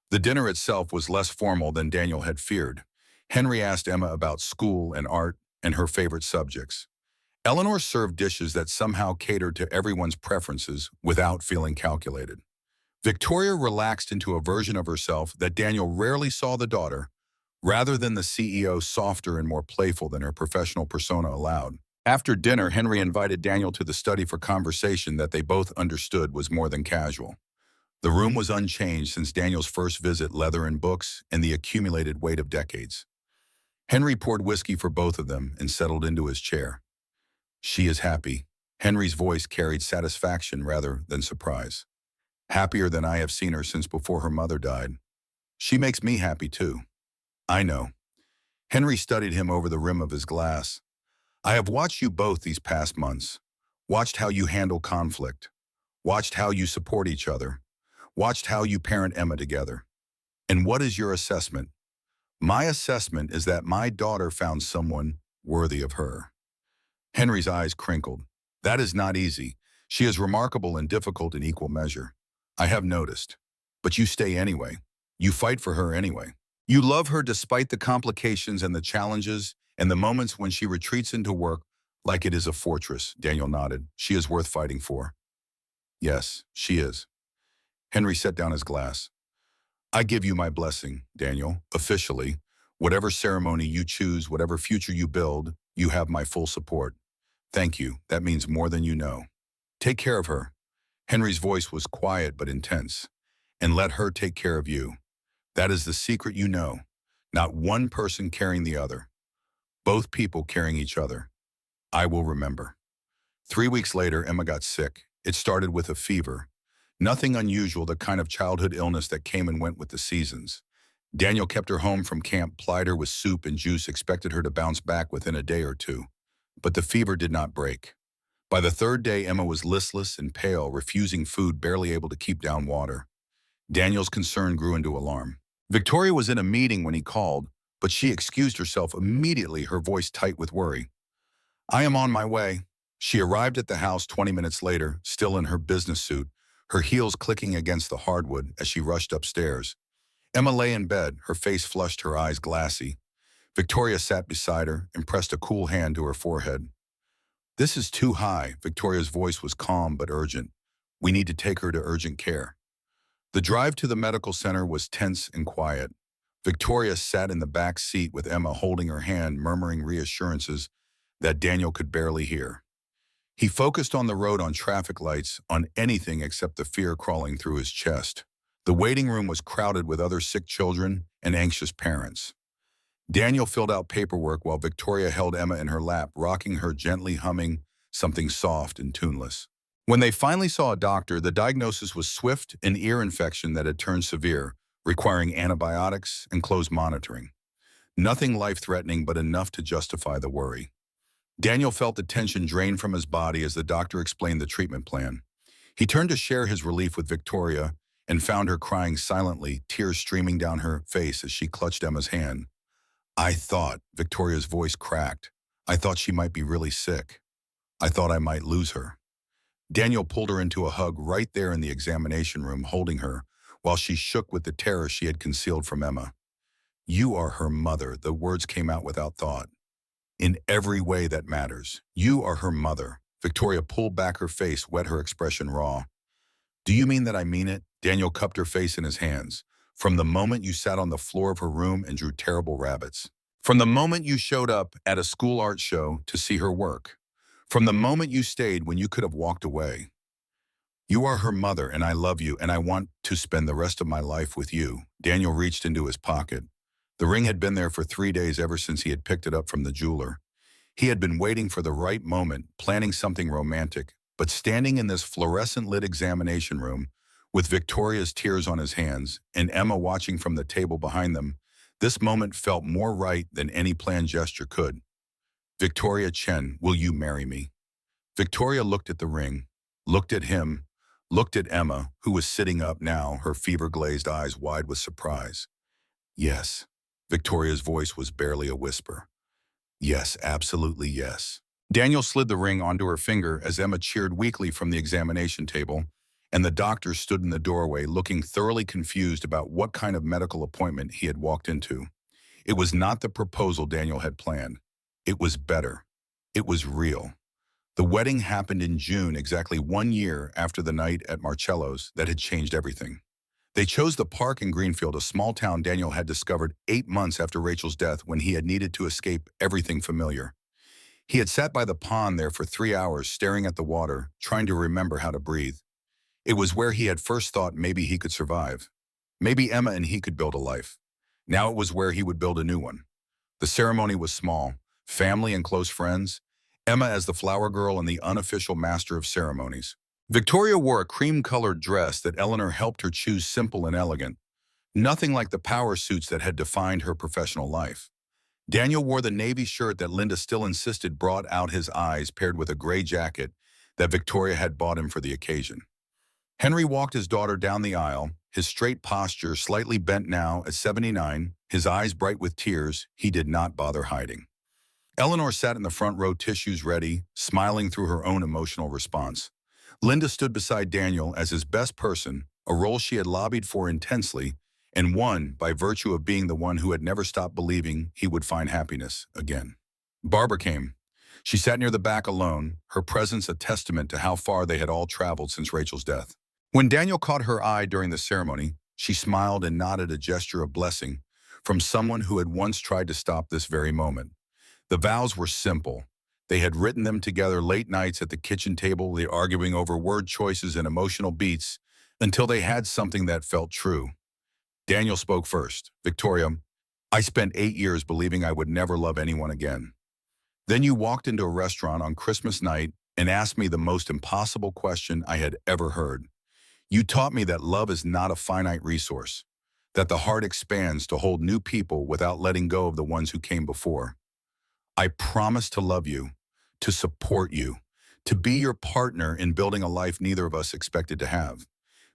The dinner itself was less formal than Daniel had feared. Henry asked Emma about school and art and her favorite subjects. Eleanor served dishes that somehow catered to everyone's preferences without feeling calculated. Victoria relaxed into a version of herself that Daniel rarely saw the daughter, rather than the CEO softer and more playful than her professional persona allowed. After dinner, Henry invited Daniel to the study for conversation that they both understood was more than casual. The room was unchanged since Daniel's first visit, leather and books, and the accumulated weight of decades. Henry poured whiskey for both of them and settled into his chair. She is happy. Henry's voice carried satisfaction rather than surprise. Happier than I have seen her since before her mother died. She makes me happy too. I know. Henry studied him over the rim of his glass. I have watched you both these past months. Watched how you handle conflict. Watched how you support each other. Watched how you parent Emma together. And what is your assessment? My assessment is that my daughter found someone worthy of her. Henry's eyes crinkled. That is not easy. She is remarkable and difficult in equal measure. I have noticed. But you stay anyway. You fight for her anyway. You love her despite the complications and the challenges and the moments when she retreats into work like it is a fortress. Daniel nodded. She is worth fighting for. Yes, she is. Henry set down his glass. I give you my blessing, Daniel, officially. Whatever ceremony you choose, whatever future you build, you have my full support. Thank you. That means more than you know. Take care of her. Henry's voice was quiet but intense. And let her take care of you. That is the secret you know. Not one person carrying the other. Both people carrying each other. I will remember. 3 weeks later, Emma got sick. It started with a fever. Nothing unusual, the kind of childhood illness that came and went with the seasons. Daniel kept her home from camp, plied her with soup and juice, expected her to bounce back within a day or two. But the fever did not break. By the third day, Emma was listless and pale, refusing food, barely able to keep down water. Daniel's concern grew into alarm. Victoria was in a meeting when he called, but she excused herself immediately, her voice tight with worry. I am on my way. She arrived at the house 20 minutes later, still in her business suit, her heels clicking against the hardwood as she rushed upstairs. Emma lay in bed, her face flushed, her eyes glassy. Victoria sat beside her and pressed a cool hand to her forehead. This is too high. Victoria's voice was calm but urgent. We need to take her to urgent care. The drive to the medical center was tense and quiet. Victoria sat in the back seat with Emma holding her hand, murmuring reassurances that Daniel could barely hear. He focused on the road, on traffic lights, on anything except the fear crawling through his chest. The waiting room was crowded with other sick children and anxious parents. Daniel filled out paperwork while Victoria held Emma in her lap, rocking her gently, humming something soft and tuneless. When they finally saw a doctor, the diagnosis was swift, an ear infection that had turned severe, requiring antibiotics and close monitoring. Nothing life-threatening, but enough to justify the worry. Daniel felt the tension drain from his body as the doctor explained the treatment plan. He turned to share his relief with Victoria and found her crying silently, tears streaming down her face as she clutched Emma's hand. I thought, Victoria's voice cracked, I thought she might be really sick. I thought I might lose her. Daniel pulled her into a hug right there in the examination room, holding her, while she shook with the terror she had concealed from Emma. You are her mother, the words came out without thought. In every way that matters. You are her mother. Victoria pulled back her face, wet, her expression raw. Do you mean that I mean it? Daniel cupped her face in his hands. From the moment you sat on the floor of her room and drew terrible rabbits. From the moment you showed up at a school art show to see her work. From the moment you stayed when you could have walked away. You are her mother, and I love you, and I want to spend the rest of my life with you. Daniel reached into his pocket. The ring had been there for 3 days, ever since he had picked it up from the jeweler. He had been waiting for the right moment, planning something romantic, but standing in this fluorescent-lit examination room, with Victoria's tears on his hands and Emma watching from the table behind them, this moment felt more right than any planned gesture could. Victoria Chen, will you marry me? Victoria looked at the ring, looked at him, looked at Emma, who was sitting up now, her fever-glazed eyes wide with surprise. Yes. Victoria's voice was barely a whisper. Yes, absolutely yes. Daniel slid the ring onto her finger as Emma cheered weakly from the examination table, and the doctor stood in the doorway looking thoroughly confused about what kind of medical appointment he had walked into. It was not the proposal Daniel had planned. It was better. It was real. The wedding happened in June, exactly 1 year after the night at Marcello's that had changed everything. They chose the park in Greenfield, a small town Daniel had discovered 8 months after Rachel's death, when he had needed to escape everything familiar. He had sat by the pond there for 3 hours, staring at the water, trying to remember how to breathe. It was where he had first thought maybe he could survive. Maybe Emma and he could build a life. Now it was where he would build a new one. The ceremony was small, family and close friends, Emma as the flower girl and the unofficial master of ceremonies. Victoria wore a cream-colored dress that Eleanor helped her choose, simple and elegant. Nothing like the power suits that had defined her professional life. Daniel wore the navy shirt that Linda still insisted brought out his eyes, paired with a gray jacket that Victoria had bought him for the occasion. Henry walked his daughter down the aisle, his straight posture slightly bent now at 79, his eyes bright with tears he did not bother hiding. Eleanor sat in the front row, tissues ready, smiling through her own emotional response. Linda stood beside Daniel as his best person, a role she had lobbied for intensely, and won by virtue of being the one who had never stopped believing he would find happiness again. Barbara came. She sat near the back alone, her presence a testament to how far they had all traveled since Rachel's death. When Daniel caught her eye during the ceremony, she smiled and nodded, a gesture of blessing from someone who had once tried to stop this very moment. The vows were simple. They had written them together late nights at the kitchen table, they arguing over word choices and emotional beats, until they had something that felt true. Daniel spoke first. Victoria, I spent 8 years believing I would never love anyone again. Then you walked into a restaurant on Christmas night and asked me the most impossible question I had ever heard. You taught me that love is not a finite resource, that the heart expands to hold new people without letting go of the ones who came before. I promise to love you, to support you, to be your partner in building a life neither of us expected to have.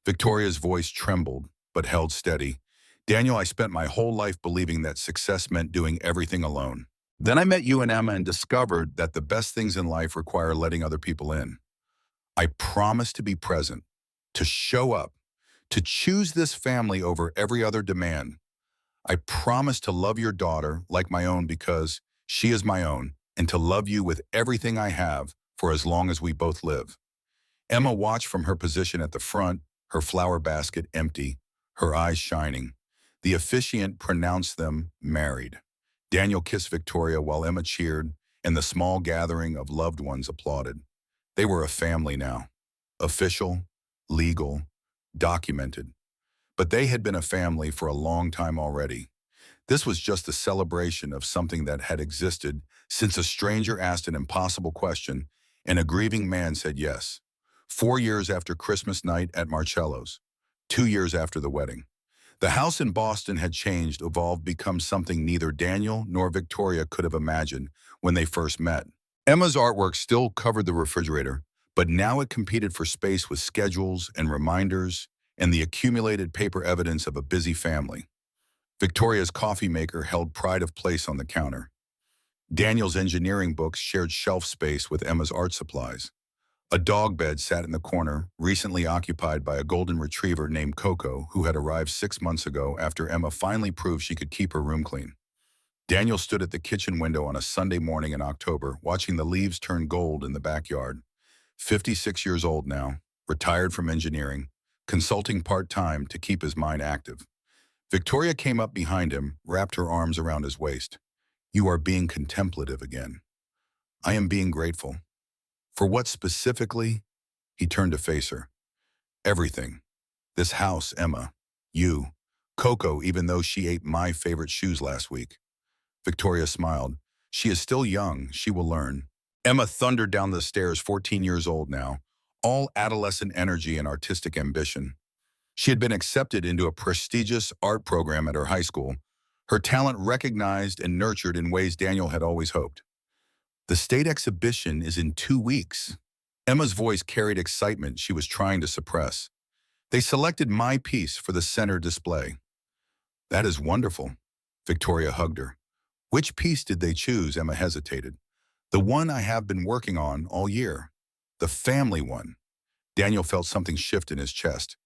Victoria's voice trembled, but held steady. Daniel, I spent my whole life believing that success meant doing everything alone. Then I met you and Emma and discovered that the best things in life require letting other people in. I promise to be present, to show up, to choose this family over every other demand. I promise to love your daughter like my own because she is my own, and to love you with everything I have for as long as we both live. Emma watched from her position at the front, her flower basket empty, her eyes shining. The officiant pronounced them married. Daniel kissed Victoria while Emma cheered, and the small gathering of loved ones applauded. They were a family now. Official, legal, documented. But they had been a family for a long time already. This was just a celebration of something that had existed since a stranger asked an impossible question and a grieving man said yes. 4 years after Christmas night at Marcello's. 2 years after the wedding. The house in Boston had changed, evolved, become something neither Daniel nor Victoria could have imagined when they first met. Emma's artwork still covered the refrigerator, but now it competed for space with schedules and reminders and the accumulated paper evidence of a busy family. Victoria's coffee maker held pride of place on the counter. Daniel's engineering books shared shelf space with Emma's art supplies. A dog bed sat in the corner, recently occupied by a golden retriever named Coco, who had arrived 6 months ago after Emma finally proved she could keep her room clean. Daniel stood at the kitchen window on a Sunday morning in October, watching the leaves turn gold in the backyard. 56 years old now, retired from engineering, consulting part-time to keep his mind active. Victoria came up behind him, wrapped her arms around his waist. You are being contemplative again. I am being grateful. For what specifically? He turned to face her. Everything. This house, Emma. You. Coco, even though she ate my favorite shoes last week. Victoria smiled. She is still young. She will learn. Emma thundered down the stairs, 14 years old now, all adolescent energy and artistic ambition. She had been accepted into a prestigious art program at her high school, her talent recognized and nurtured in ways Daniel had always hoped. The state exhibition is in 2 weeks. Emma's voice carried excitement she was trying to suppress. They selected my piece for the center display. That is wonderful. Victoria hugged her. Which piece did they choose? Emma hesitated. The one I have been working on all year. The family one. Daniel felt something shift in his chest.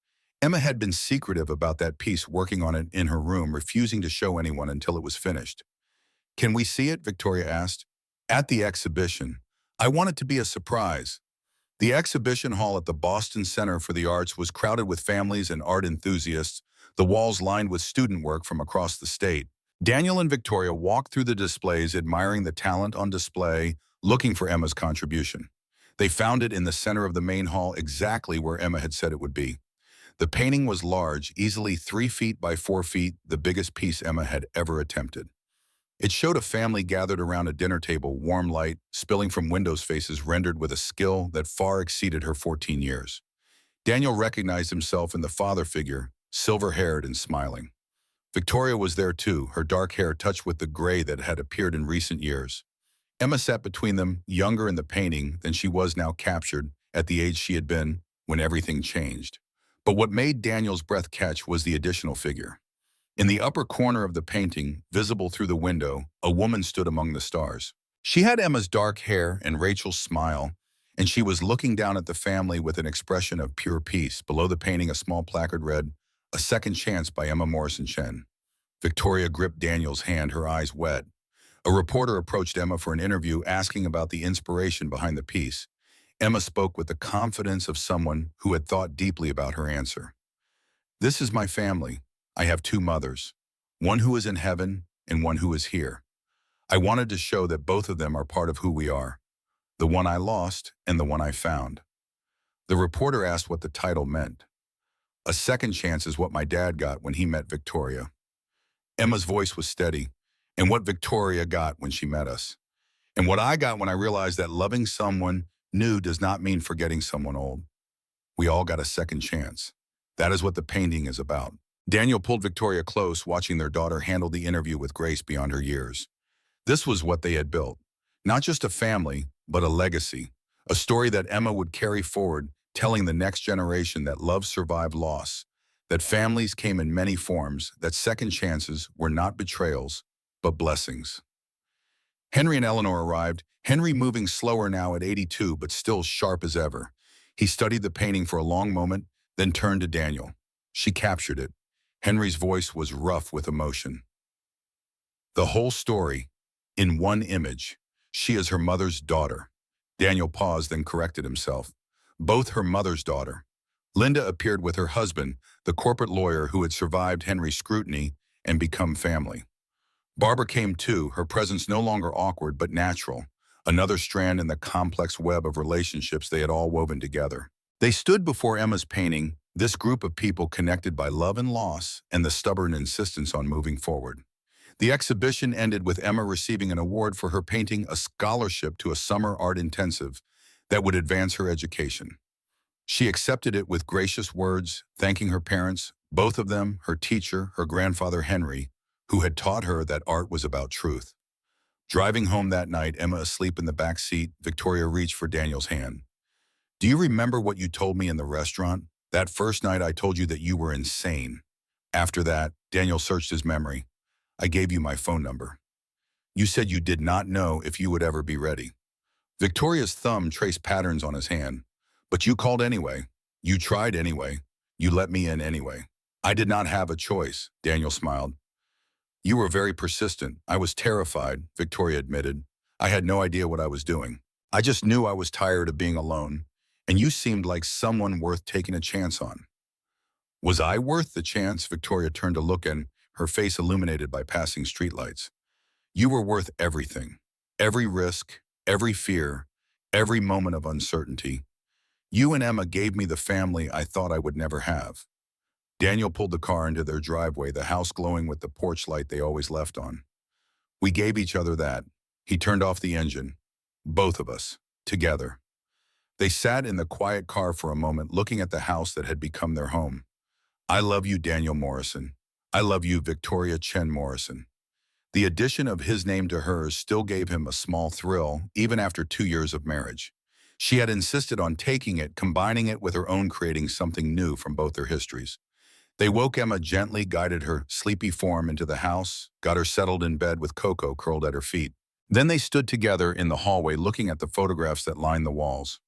Emma had been secretive about that piece, working on it in her room, refusing to show anyone until it was finished. Can we see it? Victoria asked. At the exhibition. I want it to be a surprise. The exhibition hall at the Boston Center for the Arts was crowded with families and art enthusiasts, the walls lined with student work from across the state. Daniel and Victoria walked through the displays, admiring the talent on display, looking for Emma's contribution. They found it in the center of the main hall, exactly where Emma had said it would be. The painting was large, easily 3 feet by 4 feet, the biggest piece Emma had ever attempted. It showed a family gathered around a dinner table, warm light spilling from windows' faces, rendered with a skill that far exceeded her 14 years. Daniel recognized himself in the father figure, silver-haired and smiling. Victoria was there too, her dark hair touched with the gray that had appeared in recent years. Emma sat between them, younger in the painting than she was now, captured at the age she had been when everything changed. But what made Daniel's breath catch was the additional figure. In the upper corner of the painting, visible through the window, a woman stood among the stars. She had Emma's dark hair and Rachel's smile, and she was looking down at the family with an expression of pure peace. Below the painting, a small placard read, "A Second Chance" by Emma Morrison Chen. Victoria gripped Daniel's hand, her eyes wet. A reporter approached Emma for an interview, asking about the inspiration behind the piece. Emma spoke with the confidence of someone who had thought deeply about her answer. "This is my family. I have two mothers, one who is in heaven and one who is here. I wanted to show that both of them are part of who we are, the one I lost and the one I found." The reporter asked what the title meant. "A second chance is what my dad got when he met Victoria." Emma's voice was steady. "And what Victoria got when she met us. And what I got when I realized that loving someone new does not mean forgetting someone old. We all got a second chance. That is what the painting is about." Daniel pulled Victoria close, watching their daughter handle the interview with grace beyond her years. This was what they had built. Not just a family, but a legacy. A story that Emma would carry forward, telling the next generation that love survived loss, that families came in many forms, that second chances were not betrayals, but blessings. Henry and Eleanor arrived, Henry moving slower now at 82, but still sharp as ever. He studied the painting for a long moment, then turned to Daniel. She captured it. Henry's voice was rough with emotion. "The whole story, in one image. She is her mother's daughter." Daniel paused, then corrected himself. "Both her mother's daughter." Linda appeared with her husband, the corporate lawyer who had survived Henry's scrutiny and become family. Barbara came too, her presence no longer awkward but natural, another strand in the complex web of relationships they had all woven together. They stood before Emma's painting, this group of people connected by love and loss and the stubborn insistence on moving forward. The exhibition ended with Emma receiving an award for her painting, a scholarship to a summer art intensive that would advance her education. She accepted it with gracious words, thanking her parents, both of them, her teacher, her grandfather Henry, who had taught her that art was about truth. Driving home that night, Emma asleep in the back seat, Victoria reached for Daniel's hand. "Do you remember what you told me in the restaurant? That first night I told you that you were insane. After that," Daniel searched his memory, "I gave you my phone number. You said you did not know if you would ever be ready." Victoria's thumb traced patterns on his hand. "But you called anyway. You tried anyway. You let me in anyway." "I did not have a choice," Daniel smiled. "You were very persistent. I was terrified," Victoria admitted. "I had no idea what I was doing. I just knew I was tired of being alone, and you seemed like someone worth taking a chance on." "Was I worth the chance?" Victoria turned to look in, her face illuminated by passing streetlights. "You were worth everything. Every risk, every fear, every moment of uncertainty. You and Emma gave me the family I thought I would never have." Daniel pulled the car into their driveway, the house glowing with the porch light they always left on. "We gave each other that." He turned off the engine. "Both of us. Together." They sat in the quiet car for a moment, looking at the house that had become their home. "I love you, Daniel Morrison. I love you, Victoria Chen Morrison." The addition of his name to hers still gave him a small thrill, even after 2 years of marriage. She had insisted on taking it, combining it with her own, creating something new from both their histories. They woke Emma gently, guided her sleepy form into the house, got her settled in bed with Coco curled at her feet. Then they stood together in the hallway looking at the photographs that lined the walls.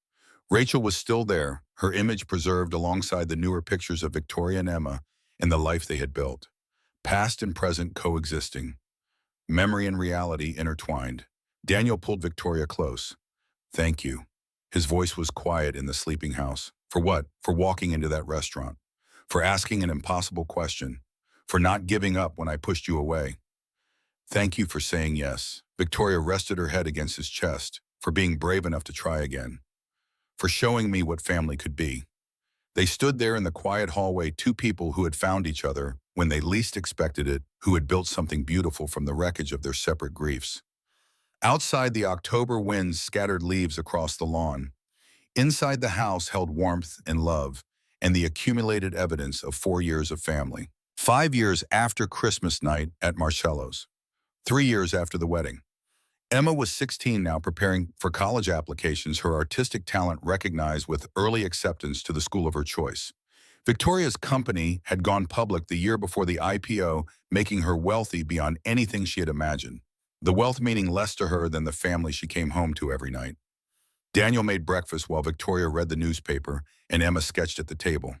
Rachel was still there, her image preserved alongside the newer pictures of Victoria and Emma and the life they had built. Past and present coexisting. Memory and reality intertwined. Daniel pulled Victoria close. "Thank you." His voice was quiet in the sleeping house. "For what?" "For walking into that restaurant. For asking an impossible question. For not giving up when I pushed you away. Thank you for saying yes." Victoria rested her head against his chest. "For being brave enough to try again. For showing me what family could be." They stood there in the quiet hallway, two people who had found each other when they least expected it, who had built something beautiful from the wreckage of their separate griefs. Outside, the October winds scattered leaves across the lawn. Inside, the house held warmth and love, and the accumulated evidence of 4 years of family. 5 years after Christmas night at Marcello's. 3 years after the wedding. Emma was 16 now, preparing for college applications, her artistic talent recognized with early acceptance to the school of her choice. Victoria's company had gone public the year before the IPO, making her wealthy beyond anything she had imagined. The wealth meaning less to her than the family she came home to every night. Daniel made breakfast while Victoria read the newspaper and Emma sketched at the table.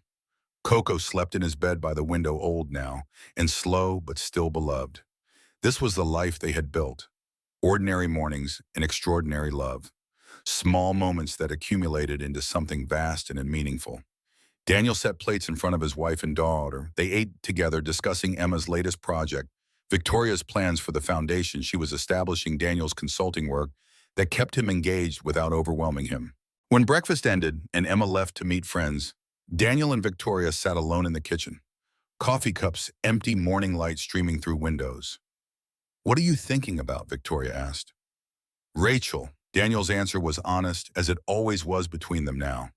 Coco slept in his bed by the window, old now, and slow but still beloved. This was the life they had built. Ordinary mornings and extraordinary love. Small moments that accumulated into something vast and meaningful. Daniel set plates in front of his wife and daughter. They ate together, discussing Emma's latest project, Victoria's plans for the foundation she was establishing, Daniel's consulting work that kept him engaged without overwhelming him. When breakfast ended and Emma left to meet friends, Daniel and Victoria sat alone in the kitchen. Coffee cups, empty, morning light streaming through windows. "What are you thinking about?" Victoria asked. "Rachel." Daniel's answer was honest, as it always was between them now.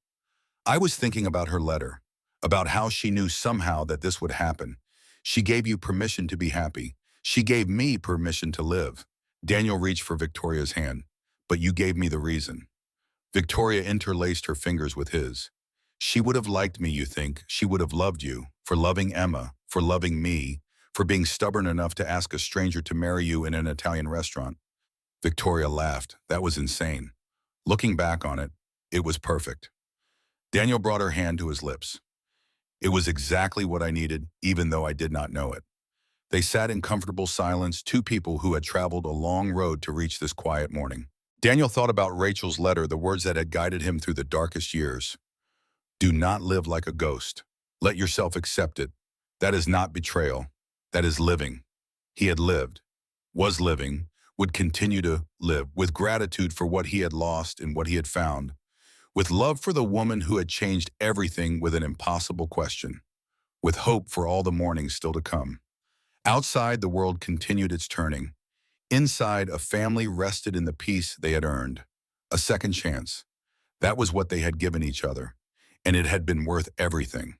"I was thinking about her letter, about how she knew somehow that this would happen. She gave you permission to be happy. She gave me permission to live." Daniel reached for Victoria's hand. "But you gave me the reason." Victoria interlaced her fingers with his. "She would have liked me, you think? She would have loved you, for loving Emma, for loving me, for being stubborn enough to ask a stranger to marry you in an Italian restaurant." Victoria laughed. That was insane. Looking back on it, it was perfect. Daniel brought her hand to his lips. "It was exactly what I needed, even though I did not know it." They sat in comfortable silence, two people who had traveled a long road to reach this quiet morning. Daniel thought about Rachel's letter, the words that had guided him through the darkest years. "Do not live like a ghost. Let yourself accept it. That is not betrayal. That is living." He had lived, was living, would continue to live, with gratitude for what he had lost and what he had found, with love for the woman who had changed everything with an impossible question, with hope for all the mornings still to come. Outside, the world continued its turning. Inside, a family rested in the peace they had earned. A second chance. That was what they had given each other, and it had been worth everything.